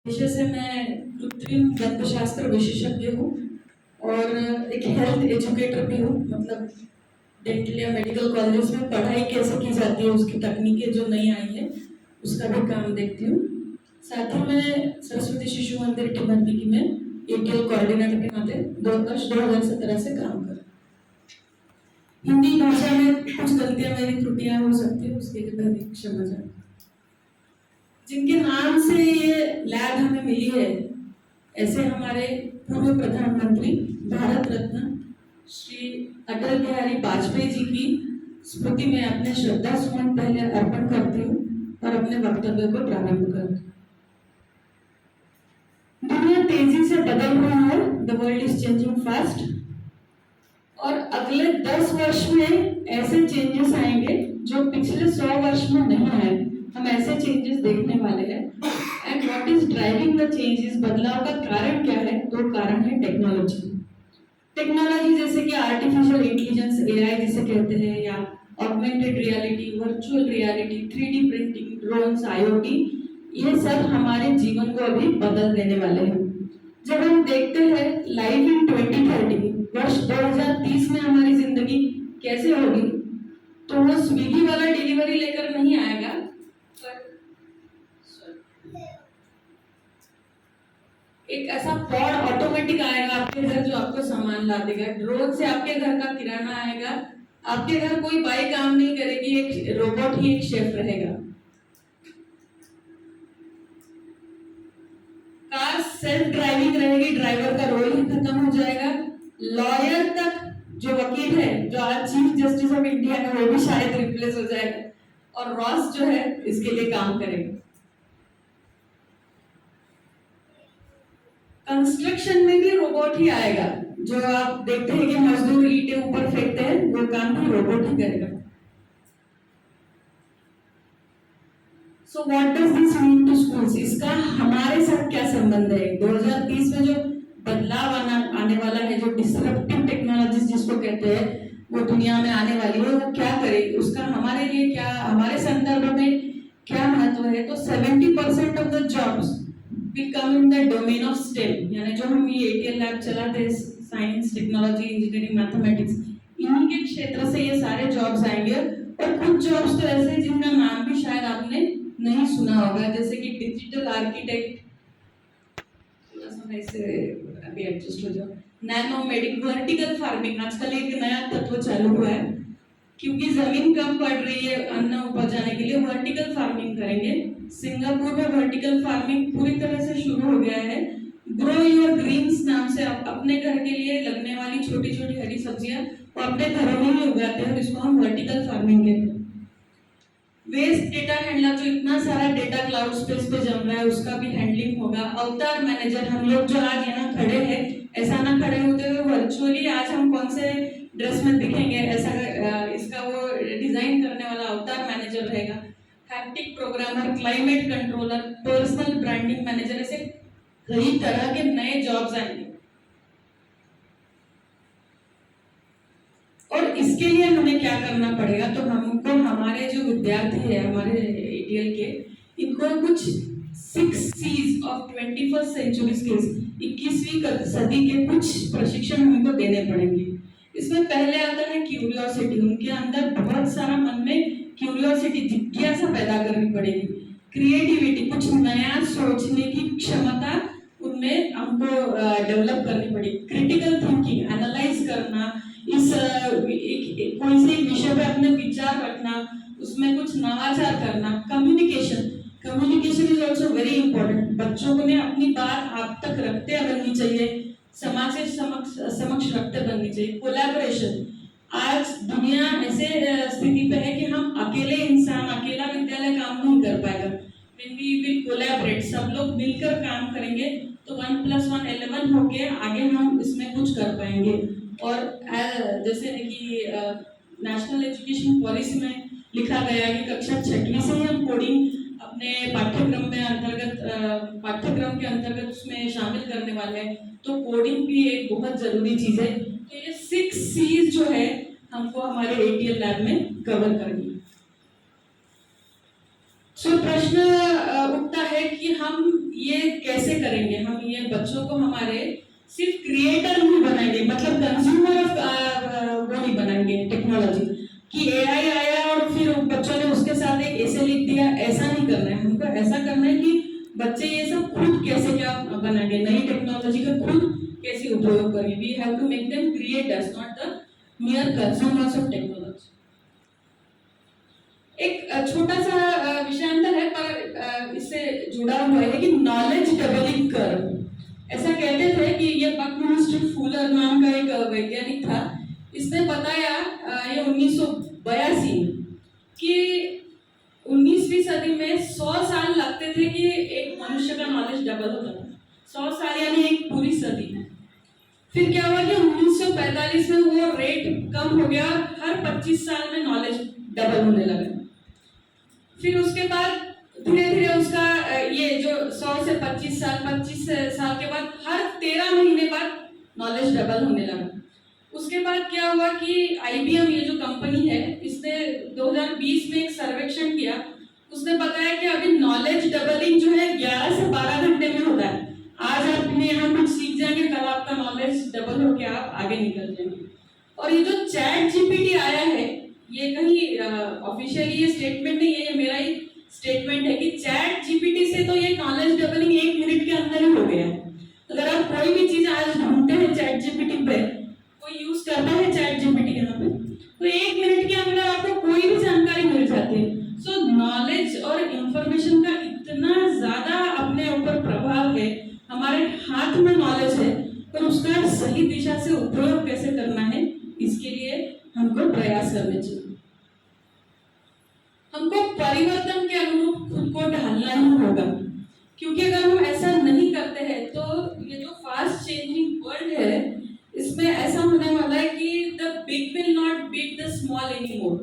पेशे से मैं कृत्रिम दंतशास्त्र विशेषज्ञ हूँ और एक हेल्थ एजुकेटर भी हूँ। मतलब डेंटल या मेडिकल कॉलेज में पढ़ाई कैसे की जाती है, उसकी तकनीकें जो नई आई है उसका भी काम देखती हूँ। साथ ही मैं सरस्वती शिशु मंदिर टिमरनी में एटीएल कोऑर्डिनेटर के नाते 2017 से काम कर। हिंदी भाषा में कुछ गलतियां मेरी त्रुटियां हो सकती है, उसके लिए पहले क्षमा चाहती हूँ। जिनके नाम से ये लैब हमें मिली है, ऐसे हमारे पूर्व प्रधानमंत्री भारत रत्न श्री अटल बिहारी वाजपेयी जी की स्मृति में अपने श्रद्धा सुमन पहले अर्पण करती हूँ और अपने वक्तव्य को प्रारंभ करती हूँ। दुनिया तेजी से बदल रही है, the world is changing fast, और अगले 10 वर्ष में ऐसे चेंजेस आएंगे जो पिछले 100 वर्ष में नहीं आए। हम ऐसे चेंजेस देखने वाले हैं। And what is driving the changes, बदलाव का कारण क्या है? दो कारण है टेक्नोलॉजी। टेक्नोलॉजी जैसे कि आर्टिफिशियल इंटेलिजेंस, एआई जिसे कहते हैं, या augmented reality, virtual reality, 3D printing, drones, IoT, ये सब हमारे जीवन को अभी बदल देने वाले हैं। जब हम देखते हैं लाइफ इन 2030, वर्ष 2030 में हमारी जिंदगी कैसे होगी, तो वो स्विगी वाला डिलीवरी लेकर नहीं आएगा, पर एक ऐसा पॉड ऑटोमेटिक आएगा आपके घर जो आपको सामान ला देगा। ड्रोन से आपके घर का किराना आएगा। आपके घर कोई बाई काम नहीं करेगी, एक रोबोट ही एक शेफ रहेगा। कार सेल्फ ड्राइविंग रहेगी, ड्राइवर का रोल ही खत्म हो जाएगा। लॉयर तक, जो वकील है, जो आज चीफ जस्टिस ऑफ इंडिया है, वो भी शायद रिप्लेस हो जाएगा और रॉस जो है इसके लिए काम करेगा। कंस्ट्रक्शन में भी रोबोट ही आएगा। जो आप देखते हैं कि मजदूर ईंटें ऊपर फेंकते हैं, वो काम भी रोबोट ही करेगा। So what does this mean to schools? इसका हमारे साथ क्या संबंध है? 2030 में जो बदलाव आने वाला है, जो डिसरप्टिव टेक्नोलॉजीज जिसको कहते हैं, वो दुनिया में आने वाली है, वो क्या करेगी? उसका हमारे लिए क्या, हमारे संदर्भ में क्या महत्व है? तो 70% of the jobs will come in the domain of STEM, यानी जो हम ये एटीएल लैब चलाते हैं, साइंस, टेक्नोलॉजी, इंजीनियरिंग, मैथमेटिक्स, इन्हीं के क्षेत्र से ये सारे जॉब्स आएंगे। और कुछ जॉब्स तो ऐसे जिनका नाम भी शायद आपने नहीं सुना होगा, जैसे कि डिजिटल आर्किटेक्ट, थोड़ा सा ऐसे अभी एडजस्ट हो जाओ, नैनो मेडिक, वर्टिकल फार्मिंग, आजकल एक नया तत्व चालू हुआ है, क्योंकि जमीन कम पड़ रही है अन्न उपजाने के लिए, वर्टिकल फार्मिंग करेंगे। सिंगापुर में वर्टिकल फार्मिंग पूरी तरह से शुरू हो गया है। ग्रो योर ग्रीन्स नाम से अपने घर के लिए लगने वाली छोटी छोटी हरी सब्जियां वो अपने घरों में ही उगाते हैं, और इसको हम वर्टिकल फार्मिंग कहते हैं। वेस्ट डेटा हैंडलर, जो इतना सारा डेटा क्लाउड स्पेस पे जम रहा है, उसका भी हैंडलिंग होगा। अवतार मैनेजर, हम लोग जो आज यहाँ खड़े हैं, ऐसा ना खड़े होते हुए वर्चुअली आज हम कौन से ड्रेस में दिखेंगे, ऐसा इसका वो डिजाइन करने वाला अवतार मैनेजर रहेगा। Haptic programmer, climate controller, personal branding manager, ऐसे कई तरह के नए जॉब्स आएंगे। और इसके लिए हमें क्या करना पड़ेगा? तो हमको, हमारे जो विद्यार्थी है हमारे एटीएल के, इनको कुछ 6 C's of 21st century skills, 21वीं सदी के कुछ प्रशिक्षण हमको देने पड़ेंगे। इसमें पहले आता है क्यूरियोसिटी। उनके अंदर बहुत सारा मन में क्यूरियोसिटी, जिज्ञासा पैदा करनी पड़ेगी। क्रिएटिविटी, कुछ नया सोचने की क्षमता उनमें हमको डेवलप करनी पड़ेगी। क्रिटिकल थिंकिंग, एनालाइज करना, इस कोई से विषय पे अपने विचार रखना, उसमें कुछ नवाचार करना। Communication, communication is also very important. बच्चों को ने अपनी बात आप तक रखते बननी चाहिए, समाज के समक्ष रखते बननी चाहिए। कोलैबोरेशन, आज दुनिया ऐसे स्थिति पे है कि हम अकेले इंसान, अकेला विद्यालय काम नहीं कर पाएगा। When we will collaborate, सब लोग मिलकर काम करेंगे तो 1+1 11 होके आगे हम इसमें कुछ कर पाएंगे। और जैसे कि नेशनल एजुकेशन पॉलिसी में लिखा गया है कि कक्षा 6वीं से ही हम कोडिंग अपने पाठ्यक्रम के अंतर्गत उसमें शामिल करने वाले हैं। तो कोडिंग भी एक बहुत जरूरी चीज है। तो ये 6 C's जो है हमको हमारे एटीएल लैब में कवर करनी है। सो प्रश्न उठता है कि हम ये कैसे करेंगे, हम ये बच्चों को हमारे सिर्फ क्रिएटर नहीं बनाएंगे, मतलब कंज्यूमर ऑफ वो नहीं बनाएंगे टेक्नोलॉजी कि एआई आया और फिर बच्चों ने उसके साथ एक ऐसे लिख दिया, ऐसा नहीं करना है। हमको ऐसा करना है कि बच्चे ये सब खुद कैसे क्या बनाएंगे, नई टेक्नोलॉजी का खुद कैसे उपयोग करेंगे। We have to make them creators, not the mere consumers of technology। एक छोटा सा विषयांतर है पर इससे जुड़ा हुआ है कि नॉलेज डबलिंग कर्व। ऐसा कहते थे कि ये बकमिंस्टर फुलर नाम का एक वैज्ञानिक था, इसने बताया ये 1982 कि 19वीं सदी में 100 साल लगते थे कि एक मनुष्य का नॉलेज डबल होता था। 100 साल यानी एक पूरी सदी। फिर क्या हुआ कि 1945 में वो रेट कम हो गया, हर 25 साल में नॉलेज डबल होने लगा। फिर उसके बाद धीरे धीरे उसका ये जो 100 से 25 साल के बाद हर 13 महीने बाद नॉलेज डबल होने लगा। उसके बाद क्या हुआ कि IBM ये जो कंपनी है, इसने 2020 में एक सर्वेक्षण किया, उसने बताया कि अभी नॉलेज डबलिंग जो है 11 से 12 घंटे में होता है। आज आपने यहाँ कुछ सीख जाएंगे, कल आपका नॉलेज डबल होकर आप आगे निकल जाएंगे। और ये जो चैट जीपीटी आया है, ये कहीं ऑफिशियली ये स्टेटमेंट नहीं है, ये मेरा ही स्टेटमेंट है कि चैट जीपीटी से तो ये नॉलेज डबलिंग 1 मिनट के अंदर ही हो गया है। अगर आप कोई भी चीज आज ढूंढते हैं चैट जीपीटी पे, कोई यूज करता है चैट जीपीटी यहाँ पे, तो 1 मिनट के अंदर आपको कोई भी जानकारी मिल जाती है। सो नॉलेज और इंफॉर्मेशन का इतना ज्यादा अपने ऊपर प्रभाव है, हमारे हाथ में नॉलेज है, पर उसका सही दिशा से उपयोग कैसे करना है, इसके लिए हमको प्रयास करने चाहिए। हमको परिवर्तन के अनुरूप खुद को ढालना ही होगा, क्योंकि अगर हम ऐसा नहीं करते हैं तो ये जो फास्ट चेंजिंग वर्ल्ड है, इसमें ऐसा होने वाला है कि the big will not beat the small anymore.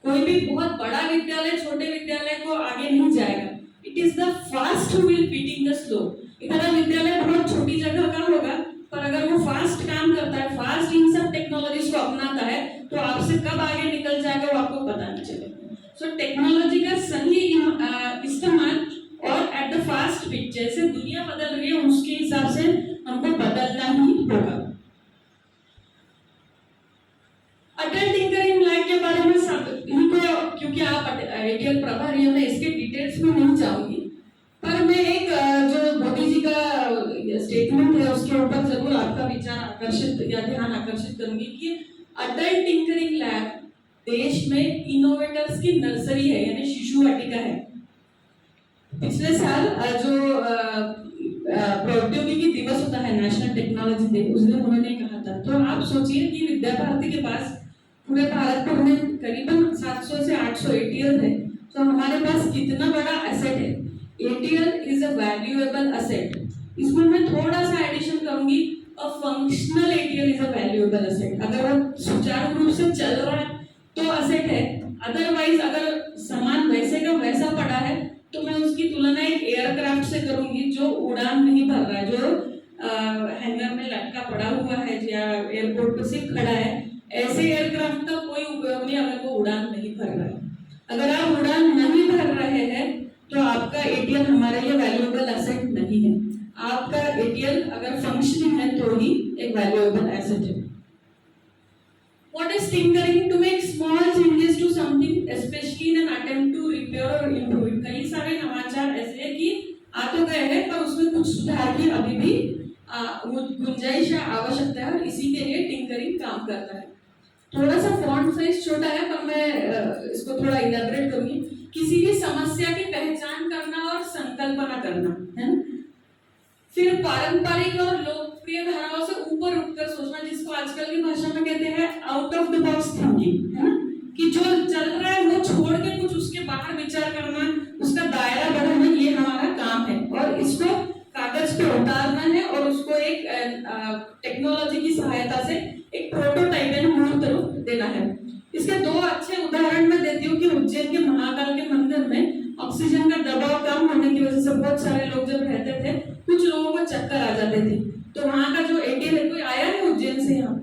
कोई भी बहुत बड़ा विद्यालय छोटे विद्यालय को आगे नहीं जाएगा। It is the fast who will beating the slow. इतना विद्यालय बहुत छोटी जगह का होगा, पर अगर वो फास्ट काम करता है, फास्ट इन सब टेक्नोलॉजीज को अपनाता है, तो आपसे कब आगे निकल जाएगा वो आपको पता नहीं चलेगा। सो टेक्नोलॉजी का सही इस्तेमाल और एट द फास्ट पिच, जैसे दुनिया बदल रही है उसके हिसाब से हमको बदलना ही होगा। अटल टिंकरिंग लैब के बारे में सब इनको, क्योंकि आप ATL प्रभारी हैं, मैं इसके डिटेल्स में नहीं जाऊंगी, पर मैं एक जो मोदी जी का स्टेटमेंट है उसके ऊपर जरूर आपका विचार आकर्षित या ध्यान आकर्षित करूंगी कि अटल टिंकरिंग लैब देश में इनोवेटर्स की नर्सरी है, यानी शिशु वाटिका है। पिछले साल जो प्रौद्योगिकी दिवस होता है, नेशनल टेक्नोलॉजी डे, उस दिन उन्होंने कहा था। तो आप सोचिए कि विद्या भारती के पास पूरे भारत भर में करीबन 700 से 800 ATL है, तो हमारे पास कितना बड़ा एसेट है। ATL is a valuable asset. इसमें मैं थोड़ा सा एडिशन करूंगी, a functional ATL is a valuable asset. अगर वो सुचारू रूप से चल रहा है तो एसेट है, अदरवाइज अगर सामान वैसे का वैसा पड़ा है तो मैं उसकी तुलना एक एयरक्राफ्ट से करूंगी जो उड़ान नहीं भर रहा है, जो हैंगर में लटका पड़ा हुआ है या एयरपोर्ट पर सिर्फ खड़ा है। ऐसे एयरक्राफ्ट का कोई उपयोग नहीं अगर वो उड़ान नहीं भर रहा है। अगर आप उड़ान नहीं भर रहे हैं तो आपका ATL हमारे लिए वैल्यूएबल एसेट नहीं है। आपका ATL अगर फंक्शनिंग है तो ही एक वैल्यूएबल एसेट है। What is tinkering? To make small changes to something, especially in an attempt to repair or improve it। कई सारे नवाचार ऐसे हैं कि आ तो गए हैं, पर उसमें कुछ सुधार की अभी भी गुंजाइश या आवश्यकता है, और इसी के लिए टिंकरिंग काम करता है। थोड़ा सा फॉन्ट साइज छोटा है, पर मैं इसको थोड़ा इलैबोरेट करूंगी। किसी भी समस्या की पहचान करना और संकल्पना करना है ना, फिर पारंपरिक और लोकप्रिय धाराओं से ऊपर उठकर सोचना, जिसको आजकल की भाषा में कहते हैं out of the box thinking, है ना, कि जो चल रहा है वो छोड़ के कुछ उसके बाहर विचार करना, उसका दायरा बढ़ाना, ये हमारा काम है। और इसको कागज पे उतारना है और उसको एक टेक्नोलॉजी की सहायता से एक प्रोटोटाइप यानी मूर्त रूप देना है। इसके दो अच्छे उदाहरण मैं देती हूँ कि उज्जैन के महाकाल के मंदिर में ऑक्सीजन का दबाव कम होने की वजह से बहुत सारे लोग जब रहते थे, कुछ लोगों को चक्कर आ जाते थे। तो वहाँ का जो ATL है, कोई आया है उज्जैन से यहाँ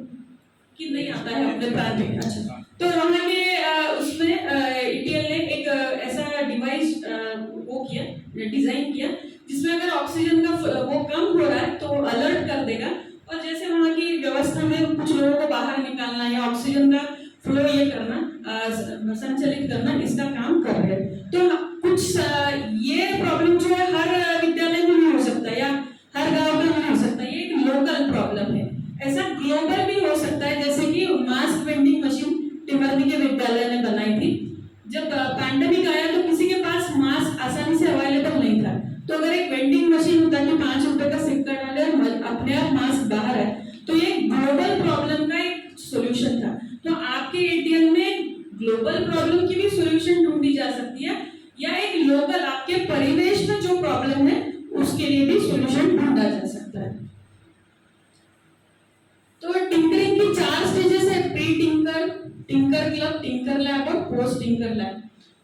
कि नहीं आता है अपने प्रांत में? अच्छा, तो वहाँ के उसमें ATL ने एक ऐसा डिवाइस वो किया, डिजाइन किया, जिसमें अगर ऑक्सीजन का वो कम जाके 5 रुपए का सिक्का डाले और अपने आप मास्क बाहर आए, तो ये ग्लोबल प्रॉब्लम का एक सोल्यूशन था। तो आपके एटीएम में ग्लोबल प्रॉब्लम की भी सोल्यूशन ढूंढी जा सकती है, या एक लोकल आपके परिवेश में जो प्रॉब्लम है उसके लिए भी सोल्यूशन ढूंढा जा सकता है। तो टिंकरिंग की 4 स्टेजेस है, pre tinker, tinker club, tinker lab और पोस्ट टिंकर लैब।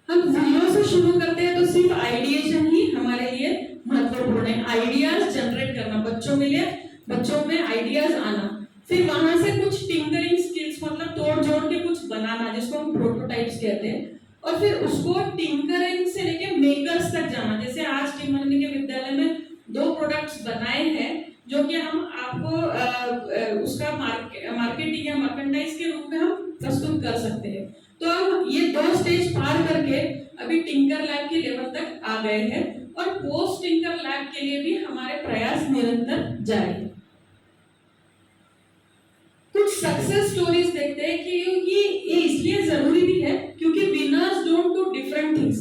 हम जीरो से शुरू करते हैं तो सिर्फ आइडिएशन ही हमारे लिए महत्वपूर्ण है, आइडियाज जनरेट करना बच्चों के लिए, बच्चों में आइडियाज आना, फिर वहां से कुछ टिंकरिंग स्किल्स मतलब तोड़ जोड़ के कुछ बनाना जिसको हम प्रोटोटाइप्स कहते हैं, और फिर उसको टिंकरिंग से लेके मेकर्स तक जाना। जैसे आज टिमरनी के विद्यालय में 2 प्रोडक्ट्स बनाए हैं जो कि हम आपको उसका मार्केटिंग या मर्केंडाइज के रूप में हम प्रस्तुत कर सकते हैं। तो हम ये 2 स्टेज पार करके अभी टिंकर लैब के लेवल तक आ गए हैं, और पोस्ट टिंकर लैब के लिए भी हमारे प्रयास निरंतर जारी है। कुछ सक्सेस स्टोरीज देखते हैं कि ये इसलिए जरूरी भी है क्योंकि winners don't do different things,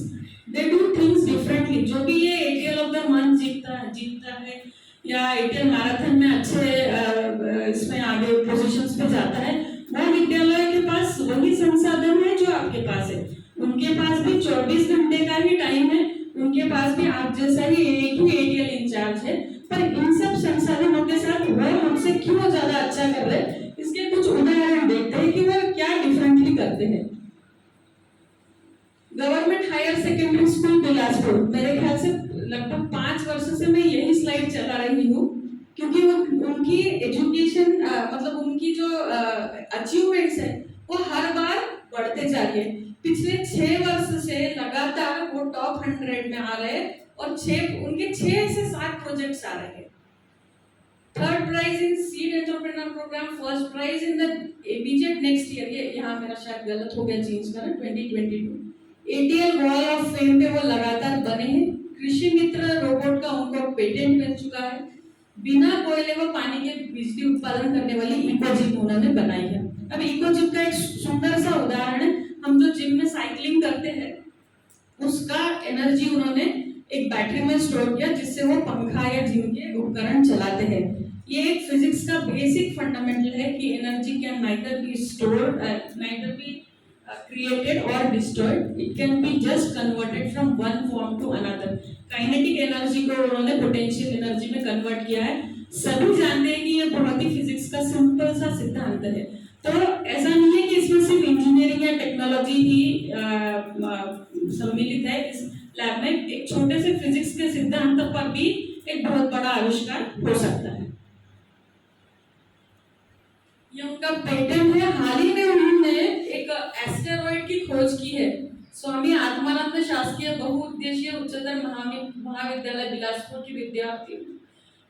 they do things differently. जो भी ये एटीएल ऑफ द मंथ जीतता है या एटीएल मैराथन में अच्छे इसमें आगे पोजीशंस पे जाता है, वो विद्यालय के पास वही संसाधन है जो आपके पास है। उनके पास भी 24 घंटे का ही टाइम है, उनके पास भी आप जैसा ही एक ही एटीएल इंचार्ज है, पर इन सब संसाधनों के साथ वो हमसे क्यों ज्यादा अच्छा कर रहे हैं, इसके कुछ उदाहरण देखते हैं कि वो क्या डिफरेंटली करते हैं। Government higher secondary school Bilaspur, मेरे ख्याल से लगभग 5 वर्षों से मैं यही स्लाइड चला रही हूँ, क्योंकि वो उनकी एजुकेशन मतलब उनकी जो अचीवमेंट्स है वो हर बार बढ़ते जा रही है। पिछले 6 वर्ष से लगातार वो टॉप 100 में आ रहे हैं, और उनके 6 से 7 प्रोजेक्ट्स आ रहे हैं। 3rd prize in seed entrepreneur program, 1st prize in the immediate next year, ये यहाँ मेरा शायद गलत हो गया चेंज करना, 2022 एटीएल वॉल ऑफ फेम पे वो लगातार बने हैं। कृषि मित्र रोबोट का उनको पेटेंट मिल चुका है। बिना कोयले व पानी के बिजली उत्पादन करने वाली इकोजिप उन्होंने बनाई है। अब इकोजिप का एक सुंदर सा उदाहरण है, हम जो जिम में साइकिलिंग करते हैं उसका एनर्जी उन्होंने एक बैटरी में स्टोर किया, जिससे वो पंखा या जिम के उपकरण चलाते हैं। ये एक फिजिक्स का बेसिक फंडामेंटल है कि energy can neither be stored, neither be created or destroyed, it can be just converted from one form to another। Kinetic energy को उन्होंने पोटेंशियल एनर्जी में कन्वर्ट किया है। सभी जानते हैं कि ये बहुत ही फिजिक्स का सिंपल सा सिद्धांत है। तो ऐसा नहीं है कि इसमें सिर्फ इंजीनियरिंग या टेक्नोलॉजी ही सम्मिलित है। इस लैब में एक छोटे से फिजिक्स के सिद्धांत पर भी एक बहुत बड़ा आविष्कार हो सकता है। ये उनका पेटेंट है। हाल ही में उन्होंने एक एस्टेरॉइड की खोज की है। स्वामी आत्मानंद शासकीय बहुउद्देशीय उच्चतर महाविद्यालय बिलासपुर की विद्यार्थी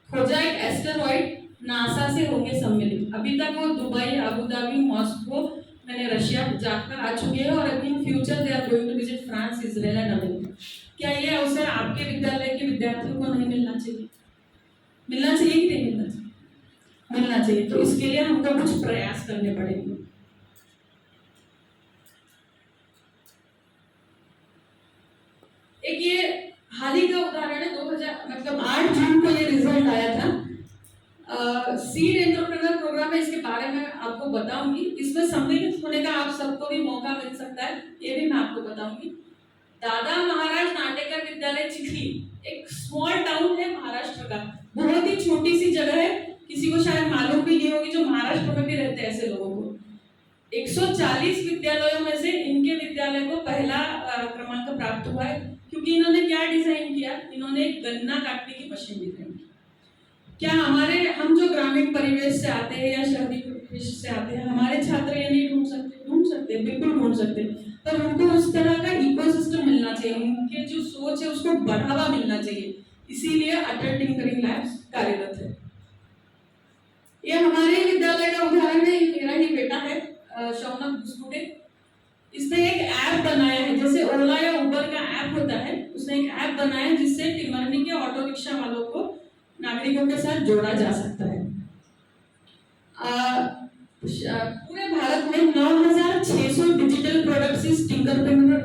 खोजा एक एस्टेरॉइड नासा से होंगे सम्मिलित। अभी तक वो दुबई, अबू धाबी, मॉस्को, मैंने रशिया जाकर आ चुके हैं, और अभी in future they are going to visit France, Israel and America. क्या ये अवसर आपके विद्यालय के विद्यार्थियों को नहीं मिलना चाहिए? मिलना चाहिए कि नहीं मिलना चाहिए? मिलना चाहिए। तो इसके लिए हमको कुछ प्रयास करने पड़ेंगे। एक ये हाल ही का उदाहरण है, 8 जून को ये रिजल्ट आया था। सीड एंटरप्रेन्योर प्रोग्राम है, इसके बारे में आपको बताऊंगी। इसमें सम्मिलित होने का आप सबको भी मौका मिल सकता है, ये भी मैं आपको बताऊंगी। दादा महाराज नाटेकर विद्यालय चिखली एक स्मॉल टाउन है महाराष्ट्र का, बहुत ही छोटी सी जगह है, किसी को शायद मालूम भी नहीं होगी जो महाराष्ट्र में भी रहते हैं ऐसे लोगों को। 140 विद्यालयों में से इनके विद्यालय को पहला क्रमांक प्राप्त हुआ है, क्योंकि इन्होंने क्या डिजाइन किया, इन्होंने गन्ना काटने की मशीन डिजाइन की। क्या हम जो ग्रामीण परिवेश से आते हैं या शहरी परिवेश से आते हैं, हमारे छात्र ये नहीं ढूंढ सकते, बिल्कुल ढूंढ सकते, पर उनको उस तरह का इकोसिस्टम मिलना चाहिए, उनके जो सोच है उसको बढ़ावा मिलना चाहिए। इसीलिए अटल टिंकरिंग लैब्स कार्यरत है। ये हमारे विद्यालय का उदाहरण है। मेरा ही बेटा है शौनक बुस्कुटे, इसने एक ऐप बनाया है, जैसे ओला या उबर का ऐप होता है, उसने एक ऐप बनाया है जिससे टिमरनी के ऑटो रिक्शा वालों को नागरिकों के साथ जोड़ा जा सकता है। पूरे भारत में 9600 डिजिटल प्रोडक्ट्स इस टिंकरप्रेन्योर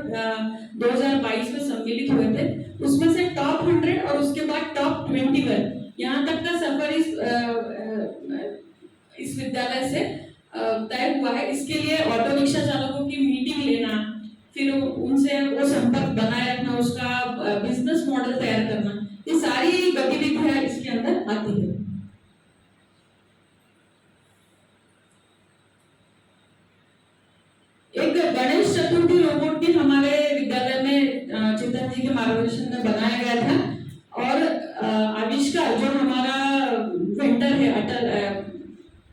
2022 में सम्मिलित हुए थे। उसमें से टॉप 100 और उसके बाद टॉप 21 यहाँ तक का सफर इस विद्यालय से तय हुआ है। इसके लिए ऑटो रिक्शा चालकों की मीटिंग लेना, फिर उनसे वो संपर्क बनाए रखना, उसका बिजनेस मॉडल तैयार करना, ये सारी गतिविधियां इसके अंदर आती है। एक गणेश चतुर्थी रोबोट भी हमारे विद्यालय में चेतन जी के मार्गदर्शन में बनाया गया था। और आविष्कार जो हमारा वेंडर है अटल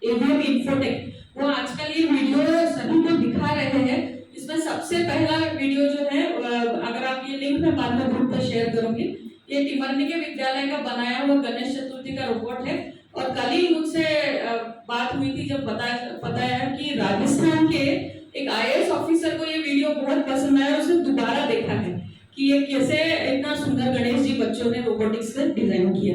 एवीएम इन्फोटेक, वो आजकल ये वीडियो सभी को दिखा रहे हैं। इसमें सबसे पहला वीडियो जो है, अगर आप ये लिंक मैं बाद में ग्रुप पर शेयर करूंगी, ये टिमरनी के विद्यालय का बनाया हुआ गणेश चतुर्थी का रोबोट है। और कल ही मुझसे बात हुई थी जब बताया कि राजस्थान के एक आईएएस ऑफिसर को ये वीडियो बहुत पसंद आया, उसने दोबारा देखा है कि ये कैसे इतना सुंदर गणेश जी बच्चों ने रोबोटिक्स से डिजाइन किया।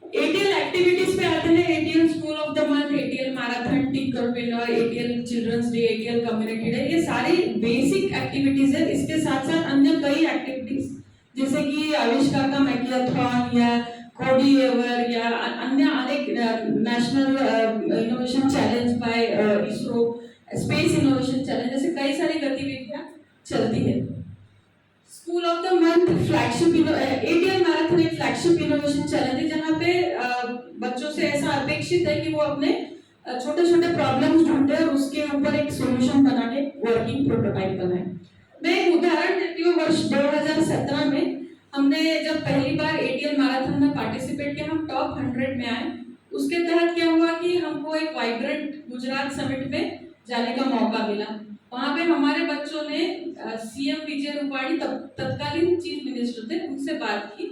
एटीएल एक्टिविटीज पे आते हैं। ATL school of the month, ATL marathon, tinkerpreneur, ATL children's day, ATL community day, ये सारी बेसिक एक्टिविटीज है। इसके साथ साथ अन्य कई एक्टिविटीज जैसे कि आविष्कार का मैकेथॉन या कोडीएवर या अन्य अनेक national innovation challenge by ISRO, space innovation challenge, जैसे कई सारी गतिविधियां चलती है। School of the month flagship ATL marathon एक फ्लैगशिप इनोवेशन चैलेंज है, जहाँ पे बच्चों से ऐसा अपेक्षित है कि वो अपने छोटे छोटे प्रॉब्लम्स ढूंढे और उसके ऊपर एक सॉल्यूशन बना के वर्किंग प्रोटोटाइप बनाए। मैं एक उदाहरण देती हूँ। वर्ष 2017 में हमने जब पहली बार एटीएल मैराथन में पार्टिसिपेट किया, हम टॉप 100 में आए। उसके तहत क्या हुआ कि हमको एक वाइब्रेंट गुजरात समिट में जाने का मौका मिला। वहां पे हमारे बच्चों ने सीएम विजय रूपाणी तत्कालीन चीफ मिनिस्टर थे, उनसे बात की।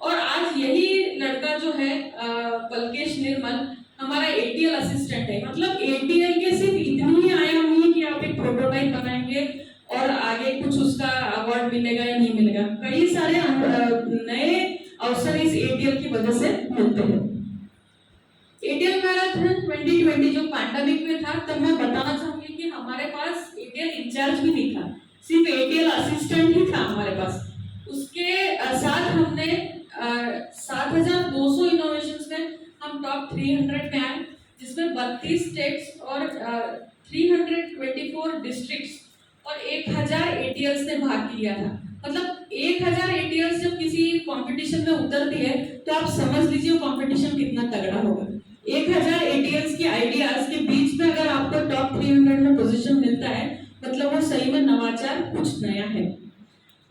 और आज यही लड़का जो है पलकेश निर्मल हमारा एटीएल असिस्टेंट है। मतलब एटीएल के सिर्फ इतनी ही आयाम नहीं है कि आप एक प्रोटोटाइप बनाएंगे और आगे कुछ उसका अवार्ड मिलेगा या नहीं मिलेगा, कई सारे नए अवसर इस एटीएल की वजह से मिलते हैं। एटीएल मैराथन 2020 जो पैंडेमिक में था, तब मैं बताना चाहूंगी कि हमारे पास एटीएल इंचार्ज भी नहीं था, सिर्फ एटीएल असिस्टेंट ही था हमारे पास। उसके साथ हमने 7,200 इनोवेशंस में हम टॉप 300 में आए, जिसमें 32 स्टेट्स और 324 डिस्ट्रिक्ट्स और 1000 एटीएल्स ने भाग लिया था। मतलब 1000 एटीएल्स जब किसी कंपटीशन में उतरती है तो आप समझ लीजिए कंपटीशन कितना तगड़ा होगा। 1000 एटीएल्स की आइडियाज के बीच में अगर आपको टॉप 300 में पोजीशन मिलता है, मतलब वो सही में नवाचार, कुछ नया है।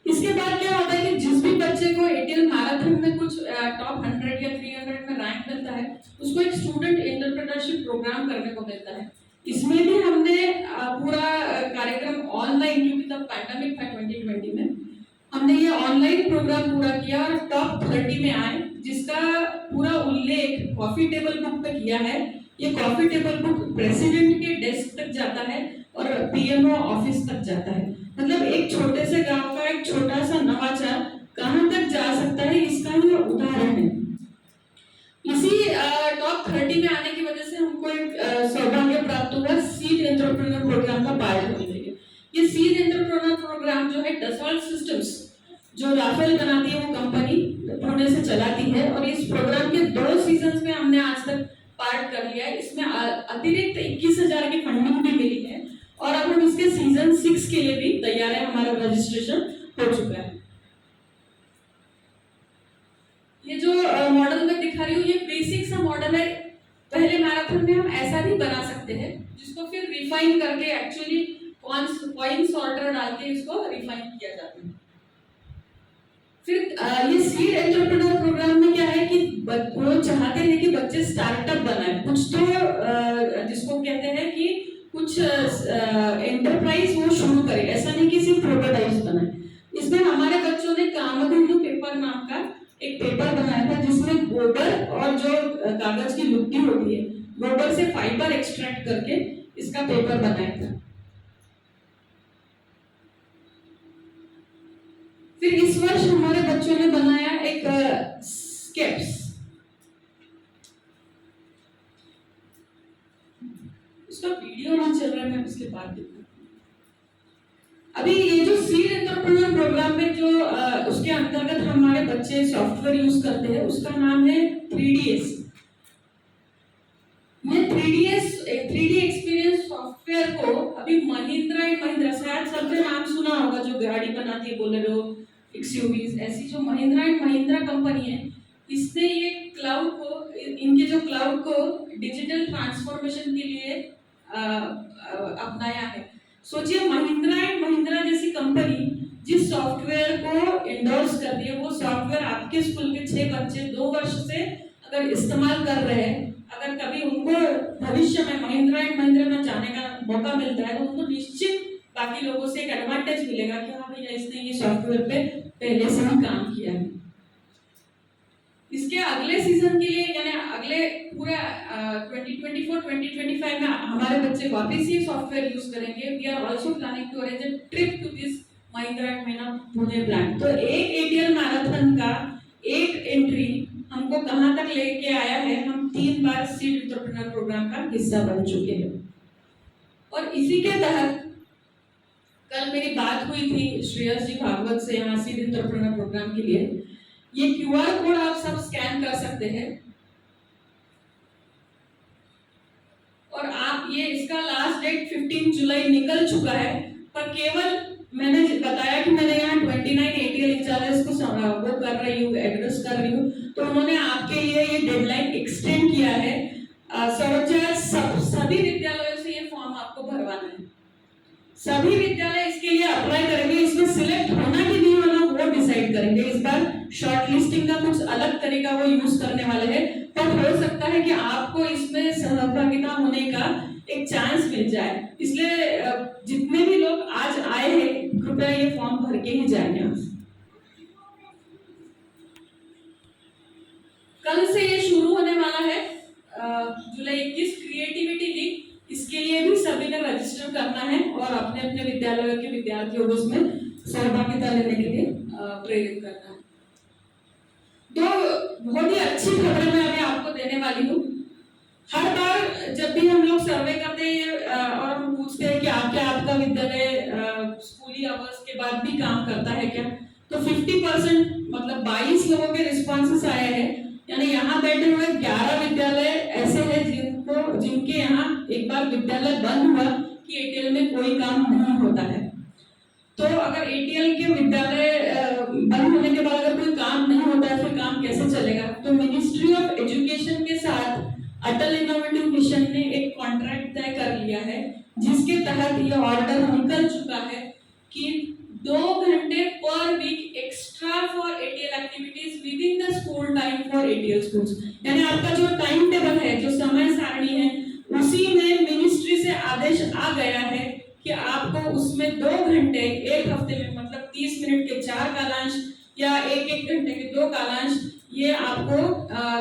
इसके बाद क्या होता है कि जिस भी बच्चे को एटीएल मैराथन में कुछ टॉप 100 या 300 में रैंक मिलता है, उसको एक स्टूडेंट इंटरप्रेटरशिप प्रोग्राम करने को मिलता है। इसमें भी हमने पूरा कार्यक्रम ऑनलाइन, क्योंकि तब पैंडेमिक था 2020 में, हमने ये ऑनलाइन प्रोग्राम पूरा किया और टॉप 30 में आए, जिसका पूरा उल्लेख कॉफी टेबल बुक पे किया है। ये कॉफी टेबल बुक प्रेसिडेंट के डेस्क तक जाता है और पीएमओ ऑफिस तक जाता है। मतलब एक छोटे से गांव का एक छोटा सा नवाचार कहां तक जा सकता है, इसका ही उदाहरण है। इसी टॉप 30 में आने की वजह से हमको एक सौभाग्य प्राप्त हुआ सीड एंटरप्रेन्योर प्रोग्राम का पार्ट होने के लिए। ये सीड एंटरप्रेन्योर प्रोग्राम जो है डसॉल्ट सिस्टम्स, जो राफेल बनाती है वो कंपनी पुणे से चलाती है, और इस प्रोग्राम के 2 सीजन में हमने आज तक पार्ट कर लिया है। इसमें अतिरिक्त 21,000 की फंडिंग भी मिली है और अब हम इसके सीजन 6 के लिए भी तैयार है, हमारा रजिस्ट्रेशन हो चुका है। ये जो मॉडल मैं दिखा रही हूँ, ये बेसिक सा मॉडल है। पहले मैराथन में हम ऐसा भी बना सकते हैं, जिसको फिर रिफाइन करके एक्चुअली कॉइन सॉर्टर डाल के इसको रिफाइन किया जाता है। फिर ये सीड एंटरप्रेन्योर प्रोग्राम में क्या है कि वो चाहते हैं कि बच्चे स्टार्टअप बनाए, कुछ तो जिसको कहते हैं कि कुछ एंटरप्राइज वो शुरू करे, ऐसा नहीं कि सिर्फ प्रोटोटाइप्स बनाए। इसमें हमारे बच्चों ने कामधेनु पेपर नाम का एक पेपर बनाया था, जिसमें गोबर और जो कागज की लुट्टी होती है, गोबर से फाइबर एक्सट्रैक्ट करके इसका पेपर बनाया था। फिर इस वर्ष हमारे बच्चों ने बनाया एक स्केप्स। उसका वीडियो नहीं चल रहा है, मैं उसके बाद दिखाऊंगी। अभी ये जो सीड एंटरप्रेन्योर प्रोग्राम में जो उसके अंतर्गत हमारे बच्चे सॉफ्टवेयर यूज करते हैं, उसका नाम है 3DS। ये 3D एक्सपीरियंस सॉफ्टवेयर को अभी महिंद्रा एंड महिंद्रा, शायद सबने नाम सुना होगा, जो गाड़ी बनाती है बोलेरो, एक्सयूवीज, ऐसी जो महिंद्रा एंड महिंद्रा कंपनी है, इसने ये क्लाउड को, इनके जो क्लाउड को डिजिटल ट्रांसफॉर्मेशन के लिए अपनाया है। सोचिए, महिंद्रा एंड महिंद्रा जैसी कंपनी जिस सॉफ्टवेयर को इंडोर्स कर रही है, वो सॉफ्टवेयर आपके स्कूल के 6 बच्चे 2 वर्ष से अगर इस्तेमाल कर रहे हैं, अगर कभी उनको भविष्य में महिंद्रा एंड महिंद्रा में जाने का मौका मिलता है, तो उनको निश्चित बाकी लोगों से एक एडवांटेज मिलेगा कि हाँ भैया, इसने ये सॉफ्टवेयर पे पहले से ही काम किया है। इसके अगले सीजन के लिए, यानी अगले पूरे 2024-2025 में हमारे बच्चे वापस ये सॉफ्टवेयर यूज करेंगे। We are also planning to arrange a trip to this Mahindra and Mahindra Pune plant. तो एक एटीएल मैराथन का एक एंट्री हमको कहां तक लेके आया है, हम 3 बार सीड एंटरप्रेन्योर प्रोग्राम का हिस्सा बन चुके हैं। और इसी के तहत कल मेरी बात हुई थी श्रेयस जी भागवत से, यहाँ सीड एंटरप्रेन्योर प्रोग्राम के लिए। ये क्यूआर कोड आप सब स्कैन कर सकते हैं, और आप ये, इसका लास्ट डेट 15 जुलाई निकल चुका है, पर केवल मैंने बताया कि मैंने यहाँ 29 एटीएल इंचार्जेस को वो कर रही हूँ, एड्रेस कर रही हूँ, तो उन्होंने आपके लिए ये डेडलाइन एक्सटेंड किया है। सभी विद्यालयों से ये फॉर्म आपको भरवाना है। सभी विद्यालय इसके लिए अप्लाई करेंगे, इसमें सिलेक्ट होना कि नहीं होना वो डिसाइड करेंगे। इस बार शॉर्ट लिस्टिंग का कुछ अलग तरीका वो यूज करने वाले हैं, पर हो सकता है कि आपको इसमें सहभागिता होने का एक चांस मिल जाए। इसलिए जितने भी लोग आज आए हैं, कृपया ये फॉर्म भर के ही जाएंगे। कल से ये शुरू होने वाला है, जुलाई 21 क्रिएटिविटी वीक। इसके लिए भी सभी ने रजिस्टर करना है और अपने अपने विद्यालयों के विद्यार्थियों को उसमें सहभागिता लेने के लिए प्रेरित करना है। तो बहुत ही अच्छी खबर मैं अभी आपको देने वाली हूँ। हर बार जब भी हम लोग सर्वे करते हैं और हम पूछते हैं कि आपका विद्यालय स्कूली आवर्स के बाद भी काम करता है क्या, तो 50% मतलब 22 लोगों के रिस्पॉन्सेस आए हैं। यानी यहाँ बैठे हुए 11 विद्यालय ऐसे हैं जिनके यहाँ एक बार विद्यालय बंद हुआ कि एटीएल में कोई काम नहीं होता है। तो अगर एटीएल के विद्यालय बंद होने के बाद अगर कोई काम नहीं होता है, फिर काम कैसे चलेगा? तो मिनिस्ट्री ऑफ एजुकेशन के साथ अटल इनोवेटिव मिशन ने एक कॉन्ट्रैक्ट तय कर लिया है, जिसके तहत ये ऑर्डर निकल चुका है कि 2 घंटे पर week extra for ATL activities within the school time for ATL schools. यानी आपका जो टाइम टेबल है, जो समय सारणी है, उसी में मिनिस्ट्री से आदेश आ गया है कि आपको उसमें 2 घंटे एक हफ्ते में, मतलब 30 मिनट के 4 कालांश या 1-1 घंटे के 2 कालांश ये आपको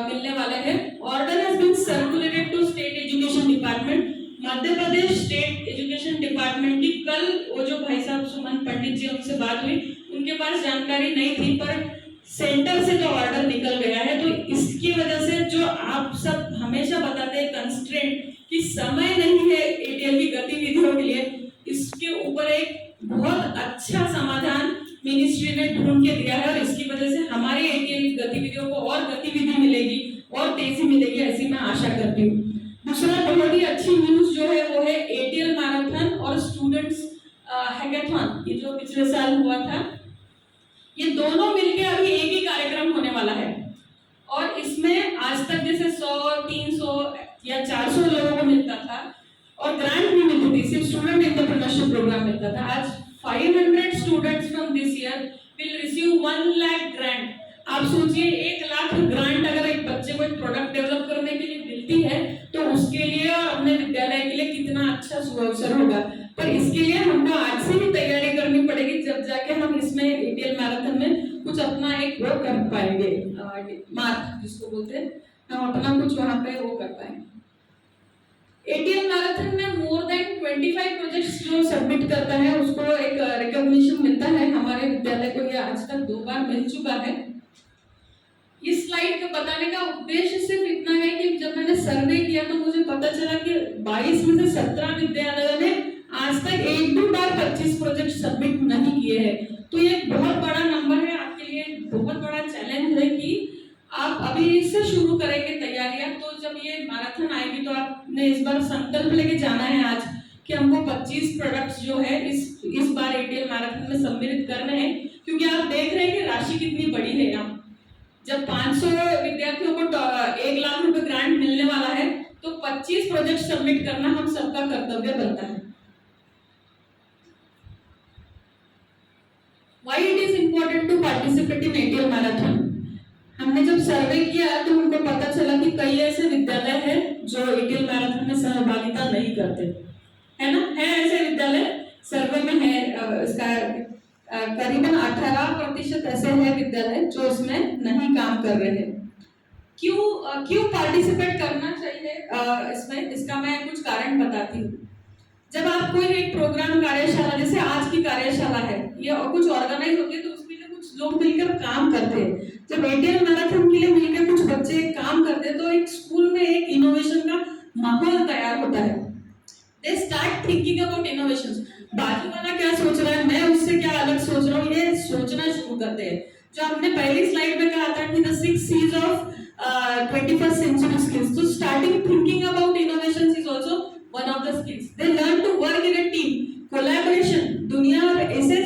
मिलने वाले हैं। Order has been circulated to state education department. Madhya Pradesh state education department की कल वो जो भाई साहब सुमन पंडित जी, उनसे बात हुई, उनके पास जानकारी नहीं थी, पर सेंटर से जो ऑर्डर निकल गया है, तो इसकी वजह से जो आप सब हमेशा बताते हैं कंस्ट्रेंट कि समय नहीं है एटीएल की गतिविधियों के लिए, इसके ऊपर एक बहुत अच्छा समाधान मिनिस्ट्री ने ढूंढ के दिया है, और इसकी वजह से हमारे एटीएल की गतिविधियों को और गतिविधि मिलेगी और तेजी मिलेगी, ऐसी मैं आशा करती हूँ। दूसरा बहुत ही अच्छी न्यूज जो है वो है एटीएल मैराथन और स्टूडेंट्स हैकेथॉन, ये जो पिछले साल हुआ था, ये दोनों मिलके अभी एक ही कार्यक्रम होने वाला है। और इसमें आज तक जैसे 100, 300 या 400 लोगों को मिलता था और ग्रांट भी मिलती थी, सिर्फ स्टूडेंट एंटरप्रेन्योरशिप प्रोग्राम मिलता था। आज 500 students from this year will receive 1 lakh grant. आप सोचिए, 1 लाख ग्रांट अगर एक बच्चे को एक प्रोडक्ट डेवलप करने के लिए मिलती है, तो उसके लिए और अपने विद्यालय के लिए कितना अच्छा सुअवसर होगा। पर इसके लिए हमको आज से ही तैयारी करनी पड़ेगी, जब जाके हम इसमें एटीएल मैराथन में कुछ अपना एक वो कर पाएंगे, मार्क जिसको बोलते हैं, हम अपना कुछ वहां पे वो कर पाएंगे। एटीएल मैराथन में मोर देन 25 प्रोजेक्ट्स जो सबमिट करता है उसको एक रिकॉग्निशन मिलता है। हमारे विद्यालय को ये आज तक 2 बार मिल चुका है। इस स्लाइड को बताने का उद्देश्य सिर्फ इतना है कि जब मैंने सर्वे किया तो मुझे पता चला कि 22 में से 17 विद्यालयों ने आज तक एक भी बार 25 प्रोजेक्ट सबमिट नहीं किए हैं। तो ये एक बहुत बड़ा नंबर है, आपके लिए बहुत बड़ा चैलेंज है कि आप अभी से शुरू करेंगे तैयारियां। तो जब ये मैराथन आएगी तो आपने इस बार संकल्प लेके जाना है आज कि हमको 25 प्रोडक्ट्स जो है इस बार एटीएल मैराथन में सम्मिलित करने हैं, क्योंकि आप देख रहे हैं कि राशि कितनी बड़ी है। यहाँ जब 500 विद्यार्थियों को 1 लाख रुपए ग्रांट मिलने वाला है, तो 25 प्रोजेक्ट सबमिट करना हम सबका कर्तव्य बनता है। Why it is important to participate in ATL marathon? हमने जब सर्वे किया तो हमको पता चला कि कई ऐसे विद्यालय हैं जो एटीएल मैराथन में सहभागिता नहीं करते, है ना? है ऐसे विद्यालय, सर्वे में है इसका करीबन 18% ऐसे हैं विद्यालय जो इसमें नहीं काम कर रहे हैं। क्यों पार्टिसिपेट करना चाहिए इसमें? इसका मैं कुछ कारण बताती हूँ। जब आप कोई एक प्रोग्राम कार्यशाला, जैसे आज की कार्यशाला है, ये कुछ ऑर्गेनाइज होती है तो उसके लिए कुछ लोग मिलकर काम करते हैं। जब एटीएल मैराथन के लिए मिलकर कुछ बच्चे काम करते हैं तो एक स्कूल में एक इनोवेशन का माहौल तैयार होता है। They start thinking about innovations. बाजू वाला क्या सोच रहा है, मैं उससे क्या अलग सोच रहा हूँ, ये सोचना शुरू करते हैं। जो हमने पहली स्लाइड में कहा था कि the 6 C's of 21st century skills, so starting thinking about innovations is also one of the skills. They learn to work in a team, collaboration. दुनिया और ऐसे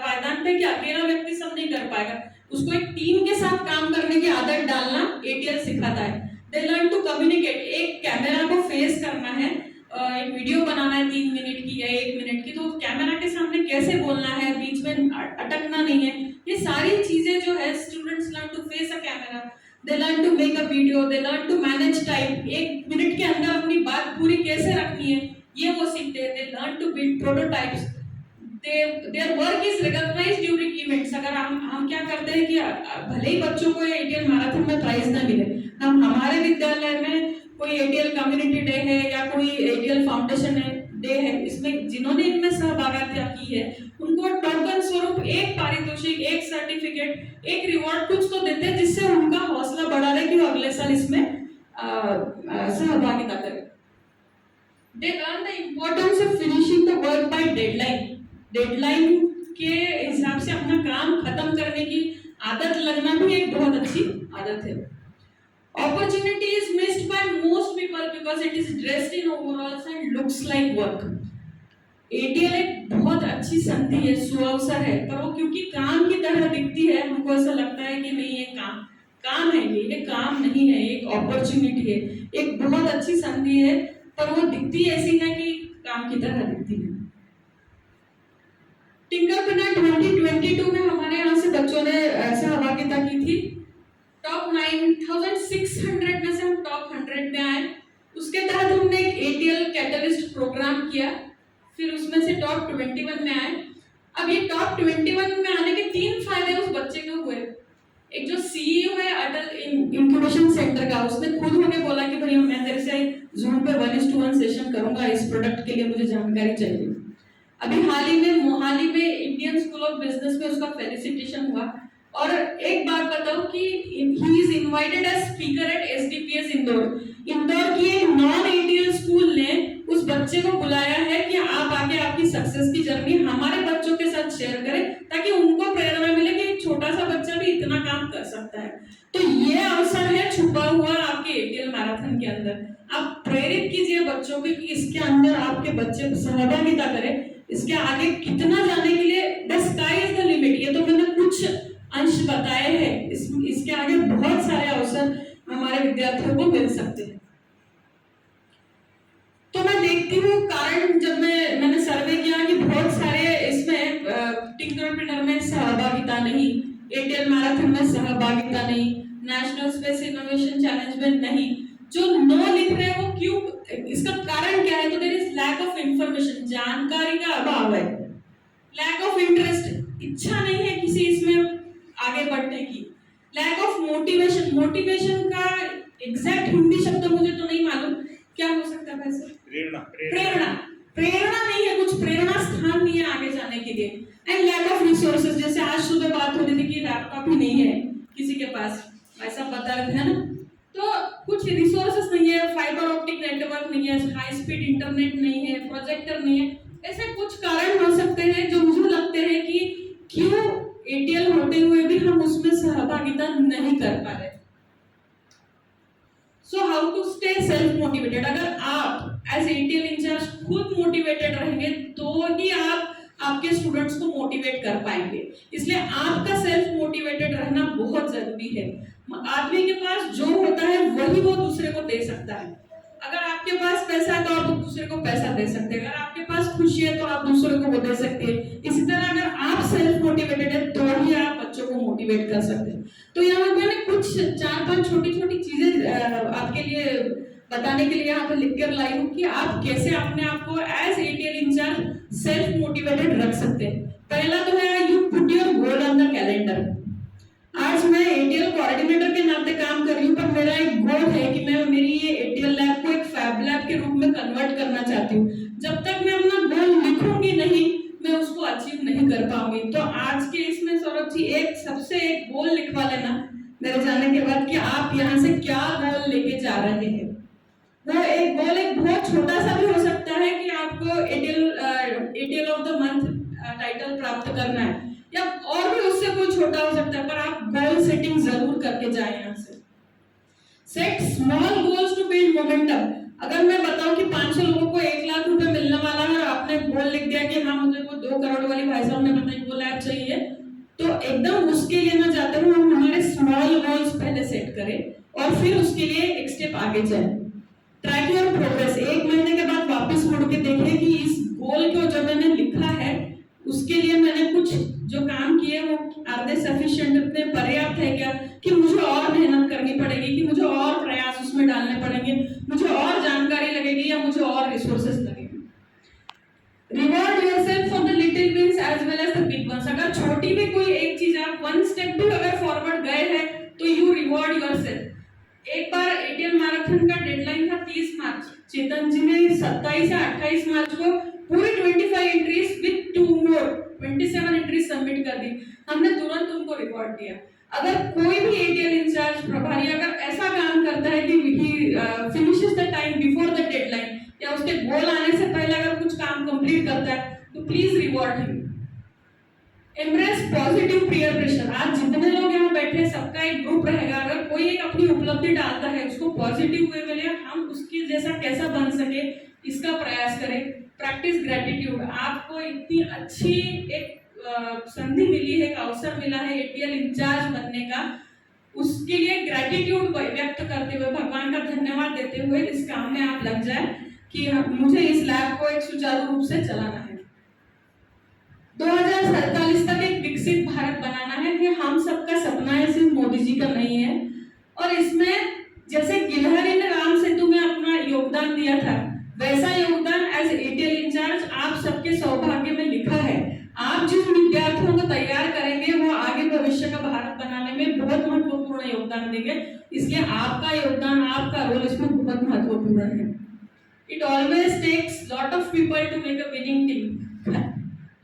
पायदान पे कि अकेला व्यक्ति सब नहीं कर पाएगा, उसको एक टीम के साथ काम करने की आदत डालना एटीएल सिखाता है। They learn to communicate, एक कैमरा को फेस करना है, एक वीडियो बनाना है 3 मिनट की या 1 मिनट की, तो कैमरा के सामने कैसे बोलना है, बीच में अटकना नहीं है। ये सारी चीजें जो है students learn to face a camera, they learn to make a video, they learn to manage time, 1 minute के अंदर अपनी बात पूरी कैसे रखनी है ये वो सीखते हैं। They learn to build prototypes, their work is recognised during events. अगर हम क्या करते हैं कि भले ही बच्चों को एटीएल मैराथन में प्राइज ना मिले, हम हमारे विद्यालय में कोई एटीएल कम्युनिटी डे है या कोई एटीएल फाउंडेशन डे है, इसमें जिन्होंने इनमें सहभागिता की है उनको टोकन स्वरूप एक पारितोषिक, एक सर्टिफिकेट, एक रिवॉर्ड कुछ तो देते हैं, जिससे उनका हौसला बढ़ा रहे कि वो अगले साल इसमें सहभागिता करें। They learn the importance of finishing the work by deadline. Deadline के हिसाब से अपना काम खत्म करने की आदत लगना भी एक बहुत अच्छी आदत है। Opportunity is missed by most people because it is dressed in overalls and looks like work. ATL एक बहुत अच्छी संधि है, सुअवसर है, पर वो क्योंकि काम की तरह दिखती है, हमको ऐसा लगता है कि नहीं ये काम है, ये काम नहीं है, एक अपॉर्चुनिटी है, एक बहुत अच्छी संधि है, पर वो दिखती ऐसी है कि काम की तरह दिखती है। टिंकरपिनर 2022 में हमारे यहाँ से बच्चों ने सहभागिता की थी। टॉप 9600 में से हम टॉप 100 में आए। उसके तहत हमने एक एटीएल कैटलिस्ट प्रोग्राम किया, फिर उसमें से टॉप 21 में आए। अब ये टॉप 21 में आने के 3 फायदे उस बच्चे को हुए। एक जो सीईओ है अटल इंक्यूबेशन सेंटर का, उसने खुद होके बोला कि भाई मैं तेरे से जूम पे 1:1 सेशन करूंगा, इस प्रोडक्ट के लिए मुझे जानकारी चाहिए। अभी हाल ही में मोहाली में इंडियन स्कूल ऑफ बिजनेस में उसका फेलिसिटेशन हुआ। और एक बात बताऊं कि he is invited as speaker at SDPS Indore की एक नॉन एटीएल स्कूल ने उस बच्चे को बुलाया है कि आप आके आपकी सक्सेस की जर्नी हमारे बच्चों के साथ शेयर करें, ताकि उनको प्रेरणा मिले कि एक छोटा सा बच्चा भी इतना काम कर सकता है। तो ये अवसर है छुपा हुआ आपके एटीएल मैराथन के अंदर। आप प्रेरित कीजिए बच्चों को कि इसके अंदर आपके बच्चे सहभागिता करें। इसके आगे कितना जाने के लिए the sky is the limit, ये तो मैंने कुछ अंश बताए हैं, इसके आगे बहुत सारे अवसर हमारे विद्यार्थियों को मिल सकते हैं। तो मैं देखती हूँ कारण, जब मैंने सर्वे किया कि बहुत सारे इसमें टिंकरपिनर में सहभागिता नहीं, एटीएल मैराथन में सहभागिता नहीं, नेशनल स्पेस इनोवेशन चैलेंज में नहीं, जो नो लिख रहे हैं वो क्यों, इसका कारण क्या है? तो there is lack of information, जानकारी का अभाव है, लैक ऑफ इंटरेस्ट, इच्छा नहीं है किसी इसमें आगे बढ़ने की, लैक ऑफ मोटिवेशन, मोटिवेशन का एग्जैक्ट हिंदी शब्द मुझे तो नहीं मालूम, क्या हो सकता है वैसे? प्रेरणा नहीं है, कुछ प्रेरणा स्थान नहीं है आगे जाने के लिए। एंड लैक ऑफ रिसोर्सेज, जैसे आज सुबह बात हो रही थी कि लैपटॉप ही नहीं है किसी के पास, ऐसा बता रहे थे ना, तो कुछ रिसोर्सेस नहीं है, फाइबर ऑप्टिक नेटवर्क नहीं है, हाई स्पीड इंटरनेट नहीं है, प्रोजेक्टर नहीं है, ऐसे कुछ कारण हो सकते हैं जो मुझे लगते हैं कि क्यों एटीएल होते हुए भी हम उसमें सहभागिता नहीं कर पा रहे। So how to stay self motivated. अगर आप एज एटीएल इंचार्ज खुद मोटिवेटेड रहेंगे तो ही आप आपके स्टूडेंट्स को मोटिवेट कर पाएंगे। इसलिए आपका सेल्फ मोटिवेटेड रहना बहुत जरूरी है। आदमी के पास जो होता है वही वो दूसरे को दे सकता है। अगर आपके पास पैसा है तो आप दूसरे को पैसा दे सकते हैं, अगर आपके पास खुशी है तो आप दूसरे को वो दे सकते हैं। इसी तरह अगर आप सेल्फ मोटिवेटेड है तो ही आप बच्चों को मोटिवेट कर सकते हैं। तो यहाँ मैंने कुछ 4-5 छोटी छोटी चीजें आपके लिए बताने के लिए यहाँ पर लिख कर लाई हूँ कि आप कैसे अपने आप को as ATL incharge self motivated रख सकते हैं। पहला तो है you put your goal on the calendar. आज मैं एटीएल कोऑर्डिनेटर के नाते काम कर रही हूँ, पर मेरा एक गोल है कि मैं मेरी ये एटीएल लैब को एक फैब लैब के रूप में कन्वर्ट करना चाहती हूँ। जब तक मैं अपना गोल लिखूंगी नहीं मैं उसको अचीव नहीं कर पाऊंगी। तो आज के इसमें सौरभ जी एक गोल लिखवा लेना मेरे जाने के बाद कि आप यहाँ से क्या गोल लेके जा रहे हैं। वो एक गोल एक बहुत छोटा सा भी हो सकता है कि आपको ATL of the month title प्राप्त करना है, या और भी उससे कोई छोटा हो सकता है, पर आप गोल सेटिंग जरूर करके जाएं। यहाँ से set small goals to build momentum. अगर मैं बताऊं कि 500 लोगों को 1 लाख रुपए मिलने वाला है और आपने गोल लिख दिया कि हाँ मुझे वो 2 करोड़ वाली भाई साहब ने बताई वो लैब चाहिए, तो एकदम उसके लिए मैं चाहता हूँ हम हमारे स्मॉल गोल्स पहले सेट करें और फिर उसके लिए एक स्टेप आगे जाए। Track your progress. 1 महीने के बाद वापस मुड़ के देखें कि इस गोल को जो मैंने लिखा है उसके लिए मैंने कुछ जो काम किए वो आर दे सफिशिएंट, इतने पर्याप्त है क्या, कि मुझे और मेहनत करनी पड़ेगी, कि मुझे और प्रयास उसमें डालने पड़ेंगे, मुझे और जानकारी लगेगी या मुझे और रिसोर्सेज लगेंगे। Reward yourself for the little wins as well as the big ones. अगर छोटी भी कोई एक चीज आप 1 स्टेप भी अगर फॉरवर्ड गए हैं तो यू रिवॉर्ड योरसेल्फ। एक बार एटीएल मैराथन का डेडलाइन था 30 मार्च। चेतन जी ने 27 या 28 मार्च को पूरी 25 entries with 2 more 27 entries submit कर दी। हमने तुरंत उनको रिवॉर्ड दिया। अगर कोई भी एटीएल इंचार्ज प्रभारी अगर ऐसा काम करता है कि he finishes the time before the deadline या उसके गोल आने से पहले अगर कुछ काम कंप्लीट करता है तो please reward him. Embrace positive peer pressure. आज जितने लोग यहाँ बैठे हैं सबका एक ग्रुप रहेगा। अगर कोई एक अपनी उपलब्धि डालता है उसको पॉजिटिव वे में ले, हम उसके जैसा कैसा बन सके इसका प्रयास करें। Practice gratitude. आपको इतनी अच्छी एक संधि मिली है, एक अवसर मिला है एटीएल इंचार्ज बनने का, उसके लिए ग्रेटिट्यूड व्यक्त करते हुए भगवान का धन्यवाद देते हुए इस काम में आप लग जाए कि मुझे इस लैब को एक सुचारू रूप से चलाना है। 2047 तक एक विकसित भारत बनाना है, ये हम सबका सपना है, सिर्फ मोदी जी का नहीं है। और इसमें जैसे गिलहरी ने राम सेतु में अपना योगदान दिया था वैसा योगदान एज एटीएल इंचार्ज आप सबके सौभाग्य में लिखा है। आप जिन विद्यार्थियों को तैयार करेंगे वो आगे भविष्य का भारत बनाने में बहुत महत्वपूर्ण योगदान देंगे। इसलिए आपका योगदान, आपका रोल इसमें बहुत महत्वपूर्ण है। It always takes lot of people to make a winning team.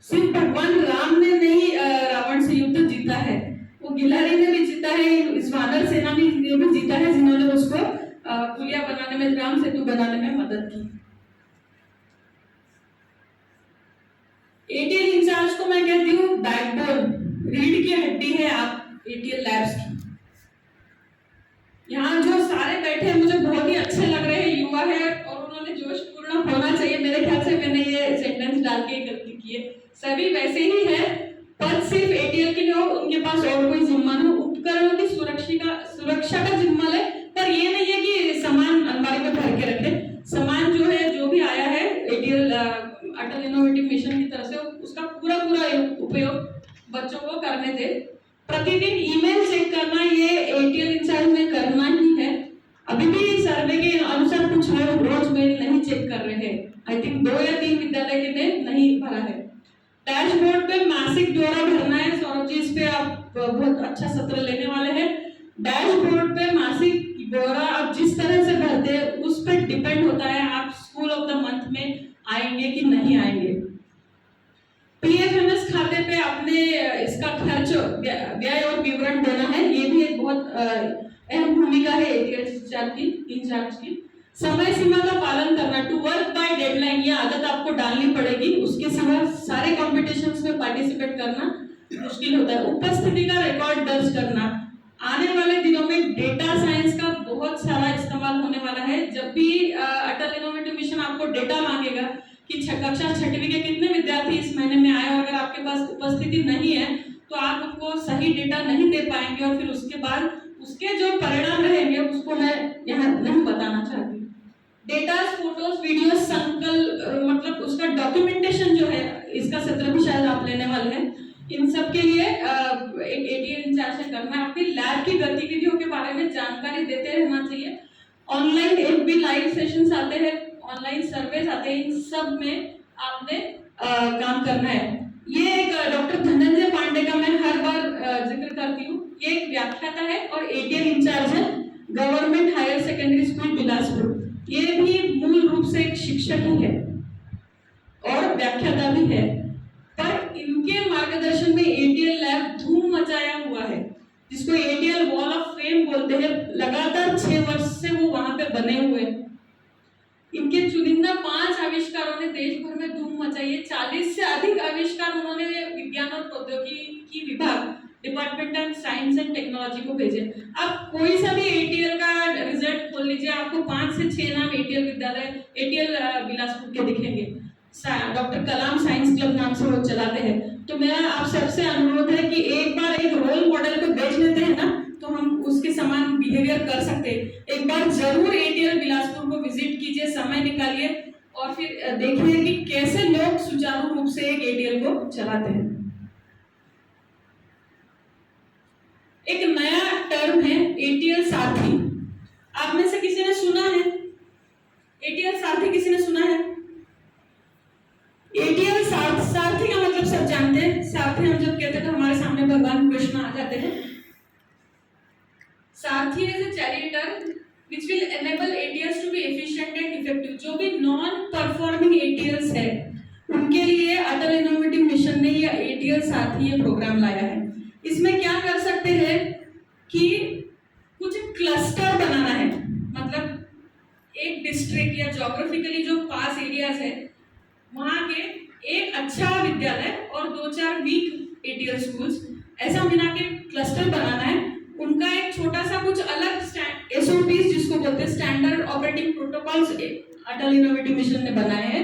सिर्फ भगवान राम ने नहीं रावण से युद्ध जीता है, वो गिलहरी ने भी जीता है, इस वानर सेना ने भी जीता है जिन्होंने उसको पुलिया बनाने में, राम सेतु बनाने में मदद की। एटीएल इंचार्ज को मैं कहती हूँ बैकबोन, रीढ़ की हड्डी है आप एटीएल लैब्स की। यहाँ जो सारे बैठे हैं मुझे बहुत ही अच्छे लग रहे हैं, युवा है और उन्होंने जोशपूर्ण होना चाहिए। मेरे ख्याल से मैंने ये सेंटेंस डाल के गलती की है। सभी वैसे ही है, पर सिर्फ एटीएल के लिए हो, उनके पास और कोई जिम्मा न हो। उपकरणों की सुरक्षा का जिम्मा ले, पर ये नहीं है कि सामान अलमारी में भर के रखे। सामान जो है, जो भी आया है एटीएल अटल इनोवेटिव मिशन की तरफ से, उसका पूरा उपयोग बच्चों को करने दे। प्रतिदिन ईमेल चेक करना ये एटीएल इंचार्ज में करना ही है। अभी भी सर्वे के अनुसार कुछ लोग रोज मेल नहीं चेक कर रहे हैं। आई थिंक 2 या 3 विद्यालय के ने नहीं भरा है। डैशबोर्ड पे मासिक ब्यौरा भरना है। सौरभ जी इस पे आप बहुत अच्छा सत्र लेने वाले हैं। डैशबोर्ड पे मासिक ब्यौरा आप जिस तरह से भरते हैं उस पर डिपेंड होता है आप स्कूल ऑफ द मंथ में आएंगे कि नहीं आएंगे। पीएफएमएस खाते पे अपने इसका खर्च, व्यय और विवरण देना है। ये भी एक बहुत अहम भूमिका है एटीएल इंचार्ज की। समय सीमा का पालन करना, टू वर्क बाय डेडलाइन, ये आदत आपको डालनी पड़ेगी। उसके सिवा सारे कॉम्पिटिशन्स में पार्टिसिपेट करना मुश्किल होता है। उपस्थिति का रिकॉर्ड दर्ज करना। आने वाले दिनों में डेटा साइंस का बहुत सारा इस्तेमाल होने वाला है। जब भी अटल इनोवेटिव मिशन आपको डेटा मांगेगा कि कक्षा छठवीं के कितने विद्यार्थी इस महीने में आए, और अगर आपके पास उपस्थिति नहीं है तो आप उनको सही डेटा नहीं दे पाएंगे, और फिर उसके बाद उसके जो परिणाम रहेंगे उसको मैं यहाँ नहीं बताना चाहती। डेटा, फोटोज, वीडियो, मतलब उसका डॉक्यूमेंटेशन जो है, इसका सत्र भी शायद आप लेने वाले हैं। इन सब के लिए एक एटीएल इंचार्ज से करना है। अपनी लैब की गतिविधियों के बारे में जानकारी देते रहना चाहिए। ऑनलाइन एफबी लाइव सेशंस आते हैं, ऑनलाइन सर्वेस आते हैं, इन सब में आपने काम करना है। ये एक डॉक्टर धनंजय पांडे का मैं हर बार जिक्र करती हूँ। ये एक व्याख्याता है और एटीएल इंचार्ज है government higher secondary school Bilaspur. ये भी मूल रूप से एक शिक्षक ही है और व्याख्याता भी है, पर इनके मार्गदर्शन में एटीएल लैब धूम मचाया हुआ है, जिसको एटीएल वॉल ऑफ फेम बोलते हैं। लगातार 6 वर्ष से वो वहां पे बने हुए हैं। इनके चुनिंदा 5 आविष्कारों ने देश भर में धूम मचाई है। 40 से अधिक आविष्कार उन्होंने विज्ञान और प्रौद्योगिकी विभाग, department of science and technology को भेजे। आप कोई सा भी एटीएल का रिजल्ट खोल लीजिए, आपको 5 से 6 नाम एटीएल विद्यालय, एटीएल बिलासपुर के दिखेंगे। डॉक्टर कलाम साइंस क्लब नाम से वो चलाते हैं। तो मेरा आप सबसे अनुरोध है कि एक बार एक रोल मॉडल को देख लेते हैं ना, तो हम उसके समान बिहेवियर कर सकते हैं। एक बार जरूर एटीएल बिलासपुर को विजिट कीजिए, समय निकालिए और फिर देखिए कि कैसे लोग सुचारू रूप से एक एटीएल को चलाते हैं। एक नया टर्म है एटीएल सारथी। आप में से किसी ने सुना है एटीएल सारथी? किसी ने सुना है? एटीएल सारथी का मतलब सब जानते हैं। सारथी हम जब कहते हैं तो हमारे सामने भगवान कृष्ण आ जाते हैं। Sarathi is a charioteer which will enable ATLs to be efficient and effective। जो भी नॉन परफॉर्मिंग ATLs है उनके लिए अटल इनोवेटिव मिशन ने ये ATL सारथी ये प्रोग्राम लाया है। इसमें क्या कर सकते हैं कि कुछ क्लस्टर बनाना है, मतलब एक डिस्ट्रिक्ट या ज्योग्राफिकली जो पास एरियाज है वहां के एक अच्छा विद्यालय और 2-4 वीक एटीएल स्कूल्स, ऐसा मिला के क्लस्टर बनाना है। उनका एक छोटा सा कुछ अलग एसओपीज जिसको बोलते हैं स्टैंडर्ड ऑपरेटिंग प्रोटोकॉल्स अटल इनोवेटिव मिशन ने बनाए हैं।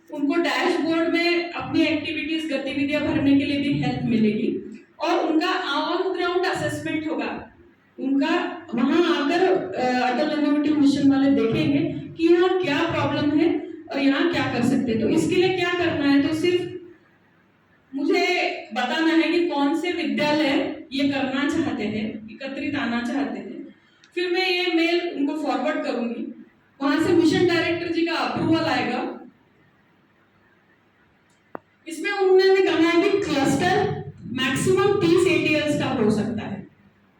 उनको डैशबोर्ड में अपनी एक्टिविटीज, गतिविधियां भरने के लिए भी हेल्प मिलेगी और उनका ऑन ग्राउंड असेसमेंट होगा। उनका वहां आकर अटल इनोवेटिव मिशन वाले देखेंगे कि यहाँ क्या प्रॉब्लम है और यहाँ क्या कर सकते हैं। तो इसके लिए क्या करना है, तो सिर्फ मुझे बताना है कि कौन से विद्यालय ये करना चाहते हैं, एकत्रित आना चाहते हैं। फिर मैं ये मेल उनको फॉरवर्ड करूंगी, वहां से मिशन डायरेक्टर जी का अप्रूवल आएगा। इसमें उन्होंने कहा है कि क्लस्टर मैक्सिमम 30 एटीएल्स का हो सकता है,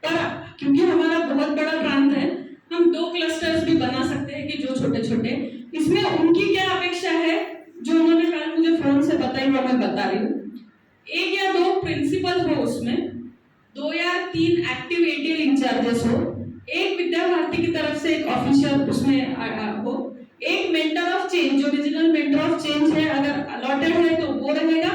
पर क्योंकि हमारा बहुत बड़ा प्रांत है हम 2 क्लस्टर्स भी बना सकते हैं कि जो छोटे छोटे। इसमें उनकी क्या अपेक्षा है, जो उन्होंने कल मुझे फोन से बताई वो मैं बता रही हूँ। 1 या 2 प्रिंसिपल हो, उसमें 2 या 3 एक्टिव एटीएल इंचार्जेस हो, एक विद्या भारती की तरफ से एक ऑफिशियल उसमें हो, एक मेंटर ऑफ चेंज, जो रीजनल मेंटर ऑफ चेंज है अगर अलॉटेड है तो वो रहेगा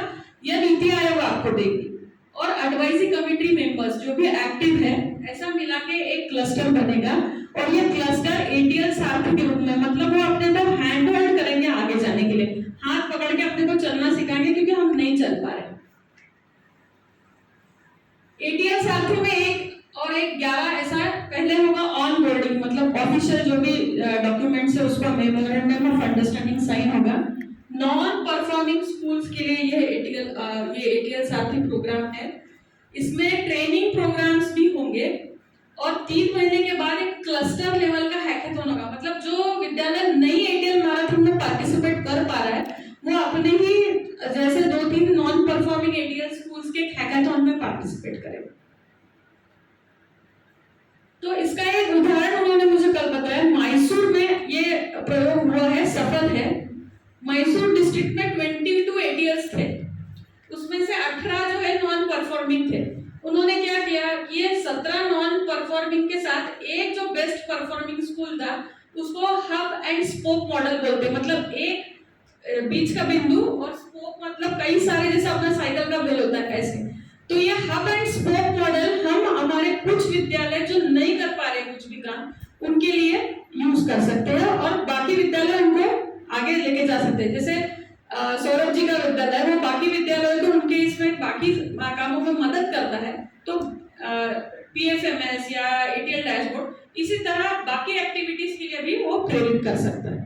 या नीति आयोग आपको देगी, और एडवाइजरी कमेटी मेंबर्स जो भी एक्टिव है, ऐसा मिला के एक क्लस्टर बनेगा। और ये क्लस्टर एटीएल सारथी के रूप में, मतलब वो अपने को हैंड होल्ड करेंगे आगे जाने के लिए, हाथ पकड़ के अपने को चलना सिखाएंगे क्योंकि हम नहीं चल पा रहे। एटीएल सारथी में एक 11 ऐसा पहले होगा ऑन बोर्डिंग, मतलब ऑफिशियल जो भी डॉक्यूमेंट्स है उसका मेमोरेंडम ऑफ अंडरस्टैंडिंग साइन होगा। नॉन परफॉर्मिंग स्कूल्स के लिए ये एटीएल सारथी प्रोग्राम है। इसमें ट्रेनिंग प्रोग्राम्स भी होंगे और 3 महीने के बाद एक क्लस्टर लेवल का हैकाथॉन होगा। मतलब जो विद्यालय नई एटीएल मैराथन में पार्टिसिपेट कर पा रहा है वो अपने ही जैसे 2-3 नॉन परफॉर्मिंग एटीएल स्कूल्स के हैकाथॉन में पार्टिसिपेट करेगा। तो इसका एक उदाहरण उन्होंने मुझे कल बताया, मैसूर में ये प्रयोग हुआ है, सफल है। मैसूर डिस्ट्रिक्ट में 22 एटीएल्स थे, उसमें से 18 जो है नॉन परफॉर्मिंग थे। उन्होंने क्या किया, ये 17 नॉन परफॉर्मिंग के साथ एक जो बेस्ट परफॉर्मिंग स्कूल था उसको हब एंड स्पोक मॉडल बोलते हैं। मतलब एक बीच का बिंदु और स्पोक मतलब कई सारे, जैसे अपना साइकिल का व्हील होता है ऐसे। तो ये हब एंड स्पोक मॉडल हम हमारे कुछ विद्यालय जो नहीं कर पा रहे कुछ भी काम, उनके लिए यूज कर सकते हैं और बाकी विद्यालय उनको आगे लेके जा सकते हैं। जैसे सौरभ जी का विद्यालय है, वो बाकी विद्यालयों को उनके इसमें बाकी कामों में मदद करता है। तो पीएफएमएस या एटीएल डैशबोर्ड, इसी तरह बाकी एक्टिविटीज के लिए भी वो प्रेरित कर सकता है।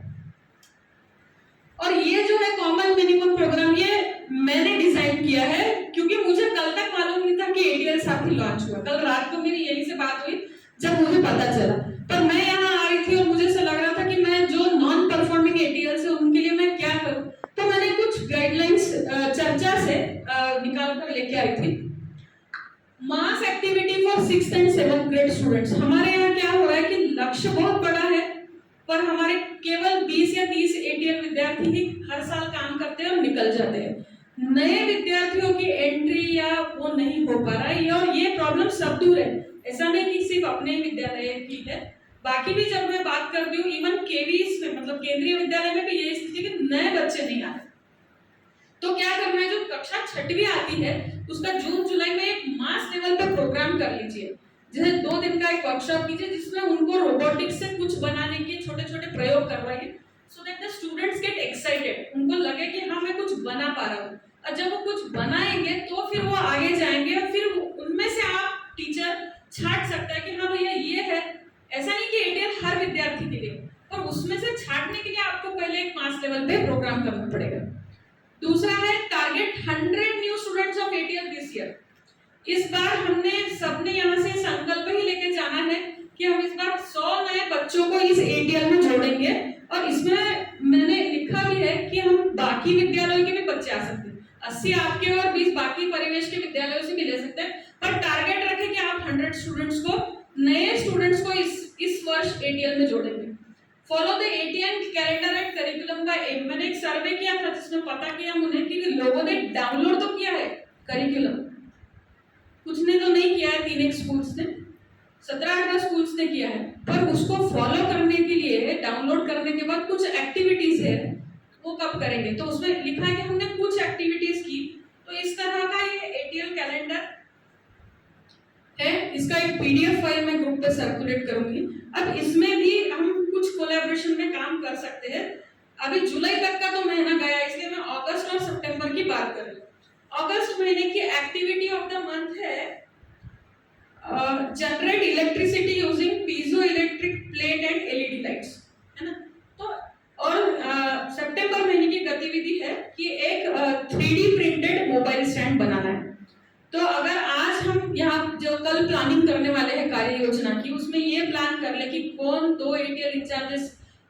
और ये जो है कॉमन मिनिमम प्रोग्राम, ये मैंने डिजाइन किया है क्योंकि मुझे कल तक मालूम नहीं था कि एटीएल साथी लॉन्च हुआ। कल रात को मेरी यहीं से बात हुई जब मुझे पता चला, पर मैं यहाँ आ रही थी और मुझे ऐसा लग रहा था कि मैं जो नॉन परफॉर्मिंग एटीएल से उनके लिए मैं क्या करूं। तो मैंने कुछ गाइडलाइंस चर्चा से निकाल कर लेके आई थी। Mass activity for 6th and 7th grade students. हमारे यहाँ क्या हो रहा है कि लक्ष्य बहुत बड़ा है, पर हमारे केवल 20 या 30 एटीएल विद्यार्थी ही हर साल काम करते हैं और निकल जाते हैं। नए विद्यार्थियों की एंट्री या वो नहीं हो पा रहा है, और ये प्रॉब्लम सब दूर है। ऐसा नहीं कि सिर्फ अपने विद्यालय की है, बाकी भी जब मैं बात करती हूँ इवन केवीज में, मतलब केंद्रीय विद्यालय में भी यही स्थिति कि नए बच्चे नहीं आ रहे। तो क्या करना है, जो कक्षा 6वीं आती है उसका जून जुलाई में एक मास लेवल पर प्रोग्राम कर लीजिए। जैसे 2 दिन का एक वर्कशॉप कीजिए जिसमें उनको रोबोटिक्स से कुछ बनाने के छोटे छोटे प्रयोग करवाइए, so that the students get excited, उनको लगे कि हाँ मैं कुछ बना पा रहा हूँ। और जब वो कुछ बनाएंगे तो फिर वो आगे जाएंगे और फिर उनमें से आप टीचर छांट सकता है कि हाँ भैया ये है। ऐसा नहीं कि एटीएल हर विद्यार्थी के लिए, पर उसमें से छांटने के लिए आपको पहले एक मास लेवल पे प्रोग्राम करना पड़ेगा। दूसरा है target 100 new students of ATL this year. इस बार हमने सबने यहाँ से संकल्प ही लेके जाना है कि हम इस बार 100 नए बच्चों को इस एटीएल में जोड़ेंगे। और इसमें मैंने लिखा भी है कि हम बाकी विद्यालयों के भी बच्चे आ सकते हैं, 80 आपके और 20 बाकी परिवेश के विद्यालयों से भी ले सकते हैं। पर टारगेट रखें कि आप 100 स्टूडेंट्स को, नए स्टूडेंट्स को इस वर्ष एटीएल में जोड़ेंगे। Follow the ATL calendar and curriculum का मैंने एक सर्वे किया था जिसमें पता किया मुझे कि लोगों ने डाउनलोड तो किया है करिकुलम, कुछ ने तो नहीं किया है। 3 स्कूल्स ने, 17-18 स्कूल्स ने किया है, पर उसको फॉलो करने के लिए डाउनलोड करने के बाद कुछ एक्टिविटीज है वो कब करेंगे। तो उसमें लिखा है कि हमने कुछ एक्टिविटीज की। तो इस तरह का ये एटीएल कैलेंडर है, इसका एक पीडीएफ फाइल मैं ग्रुप पे सर्कुलेट करूंगी। अब इसमें भी हम कुछ कोलैबोरेशन में काम कर सकते हैं। अभी जुलाई तक का तो महीना गया, इसलिए मैं अगस्त और सितंबर की बात कर रही हूँ। अगस्त महीने की एक्टिविटी ऑफ द मंथ है generate electricity using piezo electric plate and LED lights, है ना। तो और सितंबर महीने की गतिविधि है कि एक 3D प्रिंटेड मोबाइल स्टैंड बनाना है। तो अगर आज हम यहाँ जो कल प्लानिंग करने वाले हैं कार्य योजना की, उसमें ये प्लान कर ले कि कौन 2 एटीएल इंचार्जेस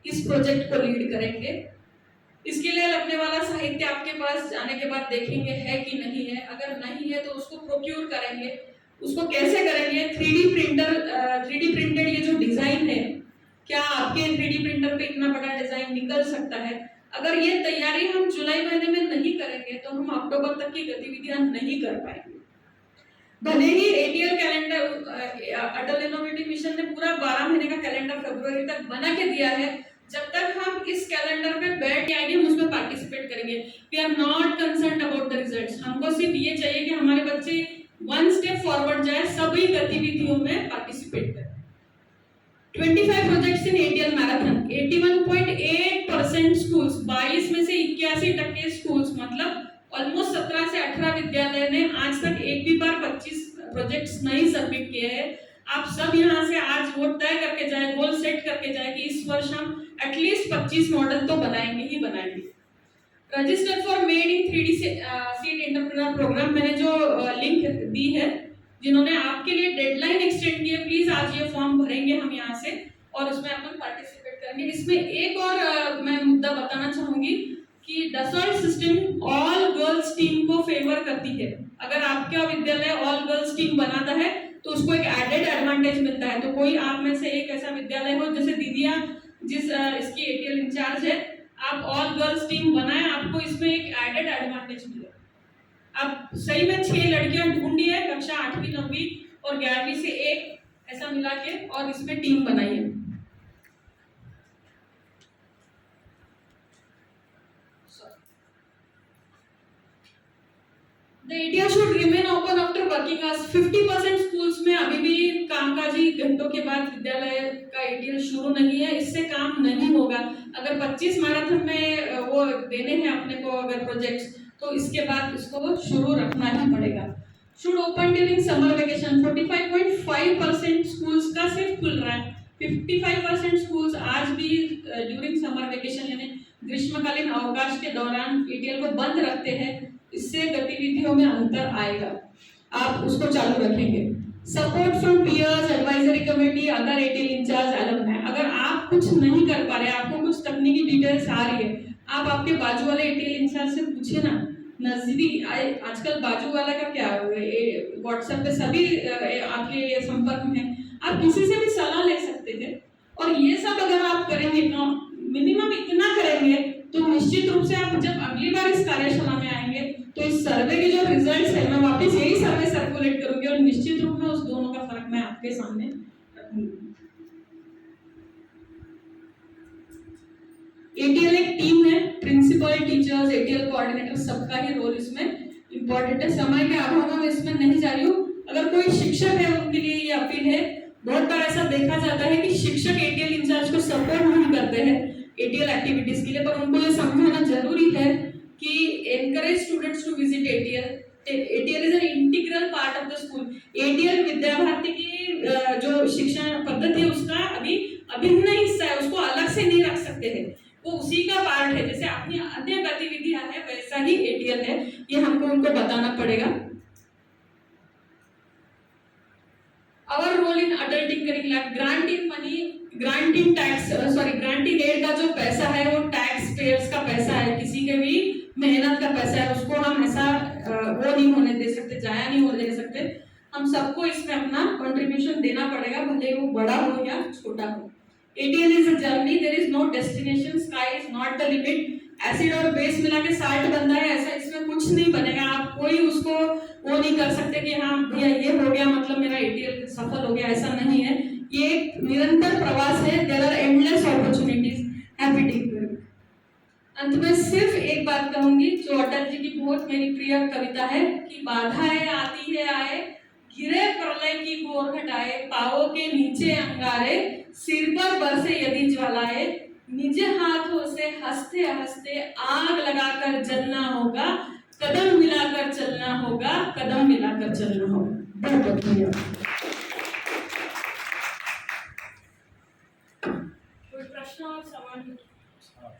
इस प्रोजेक्ट को लीड करेंगे। इसके लिए लगने वाला साहित्य आपके पास जाने के बाद देखेंगे है कि नहीं है। अगर नहीं है तो उसको प्रोक्यूर करेंगे। उसको कैसे करेंगे, 3D प्रिंटेड ये जो डिजाइन है, क्या आपके 3D प्रिंटर पे इतना बड़ा डिजाइन निकल सकता है। अगर ये तैयारी हम जुलाई महीने में नहीं करेंगे तो हम अक्टूबर तक की गतिविधियां नहीं कर पाएंगे। भले ही एटीएल कैलेंडर अटल इनोवेटिव मिशन ने पूरा 12 महीने का कैलेंडर फरवरी तक बना के दिया है, जब तक हम इस कैलेंडर पे बैठ आएंगे हम उसमें पार्टिसिपेट करेंगे। We are not concerned about the results. हमको सिर्फ ये चाहिए कि हमारे बच्चे 1 स्टेप फॉरवर्ड जाए, सभी गतिविधियों में पार्टिसिपेट करें। 25 projects in ATL marathon, 81.8% schools, 22 में से 81% स्कूल्स, मतलब ऑलमोस्ट 17 से 18 विद्यालय ने आज तक एक भी बार 25 प्रोजेक्ट्स नहीं सबमिट किए हैं। आप सब यहाँ से आज वो तय करके जाए, गोल सेट करके जाए कि इस वर्ष हम एटलीस्ट 25 मॉडल तो बनाएंगे ही बनाएंगे। Register for made in 3D seed entrepreneur programme, मैंने जो लिंक दी है, जिन्होंने आपके लिए डेडलाइन एक्सटेंड की है, प्लीज आज ये फॉर्म भरेंगे हम यहाँ से और उसमें अपन पार्टिसिपेट करेंगे। इसमें एक और मैं मुद्दा बताना चाहूंगी कि Dassault system all girls team को फेवर करती है। अगर आपका विद्यालय ऑल गर्ल्स टीम बनाता है तो उसको एक एडेड एडवांटेज मिलता है। तो कोई आप में से एक ऐसा विद्यालय हो, जैसे दीदियां जिस इसकी एटीएल इंचार्ज है, आप ऑल गर्ल्स टीम बनाए, आपको इसमें एक एडेड एडवांटेज मिलेगा। अब सही में 6 लड़कियां ढूंढी है, कक्षा 8वीं 9वीं और 11वीं से एक ऐसा मिला के, और इसमें टीम बनाई है। The ATL should remain open after working hours. 50% schools में अभी भी कामकाजी घंटों के बाद विद्यालय का ATL शुरू नहीं है। इससे काम नहीं होगा। अगर 25 मैराथन में वो देने हैं अपने को अगर प्रोजेक्ट्स, तो इसके बाद इसको शुरू रखना ही पड़ेगा। Should open during summer vacation. 45.5% schools का सिर्फ खुल रहा है। 55% स्कूल्स आज भी ड्यूरिंग समर वेकेशन यानी ग्रीष्मकालीन अवकाश के दौरान ATL को बंद रखते हैं। इससे गतिविधियों में अंतर आएगा। आप उसको चालू रखेंगे। Support from peers, advisory committee, other ATL incharge, alumni. अगर आप कुछ नहीं कर पा रहे, आपको कुछ तकनीकी डिटेल्स आ रही है, आप आपके बाजू वाले ATL इंचार्ज से पूछिए ना। नजदीक आजकल बाजू वाला का क्या व्हाट्सएप पे सभी आपके संपर्क में है, आप किसी से भी सलाह ले सकते हैं। और ये सब अगर आप करेंगे, मिनिमम इतना करेंगे, तो निश्चित रूप से आप जब अगली बार इस कार्यशाला में आएंगे तो इस सर्वे के जो रिजल्ट्स है, मैं वापस यही सर्वे सर्कुलेट करूंगी और निश्चित रूप में उस दोनों का फर्क मैं आपके सामने रखूंगी। ATL एक टीम है, प्रिंसिपल, टीचर्स, ATL कोऑर्डिनेटर, सबका ही रोल इसमें इंपॉर्टेंट है। समय के अभाव में इसमें नहीं जा रही हूँ। अगर कोई शिक्षक है उनके लिए ये अपील है। बहुत बार ऐसा देखा जाता है कि शिक्षक ATL इंचार्ज को सपोर्ट नहीं करते हैं ATL एक्टिविटीज के लिए, पर उनको ये समझाना जरूरी है कि encourage students to visit ATL. ATL is an integral part of the school. ATL Vidya Bharati की जो शिक्षा पद्धति है उसका अभी अभिन्न हिस्सा है, उसको अलग से नहीं रख सकते हैं, वो उसी का पार्ट है। जैसे अपनी अन्य गतिविधियां है वैसा ही ATL है, ये हमको उनको बताना पड़ेगा। Our role in adulting curriculum, grant in money, grant in tax, grant in aid का जो पैसा है वो टैक्स पेयर्स का पैसा है, किसी के भी मेहनत का पैसा है, उसको हम ऐसा वो नहीं होने दे सकते, जाया नहीं होने दे सकते। हम सबको इसमें अपना कंट्रीब्यूशन देना पड़ेगा, भले वो बड़ा हो या छोटा हो। ATL is a journey, there is no destination, sky is not the limit। Acid और बेस मिला के 60 बनता है, ऐसा इसमें कुछ नहीं बनेगा। आप कोई उसको वो नहीं कर सकते कि हाँ भैया ये हो गया मतलब मेरा ATL सफल हो गया, ऐसा नहीं है। ये एक निरंतर प्रवास है। There are endless opportunities, happy team. अंत में सिर्फ एक बात कहूंगी जो अटल जी की बहुत मेरी प्रिय कविता है कि बाधाएं आती है आए, घिरे प्रलय की घोर घटाए, पाँवों के नीचे अंगारे, सिर पर बरसे यदि ज्वालाए, निज हाथों से हंसते हंसते आग लगाकर जलना होगा, कदम मिलाकर चलना होगा, कदम मिलाकर चलना होगा। बहुत बहुत धन्यवाद। कोई प्रश्न और सवाल?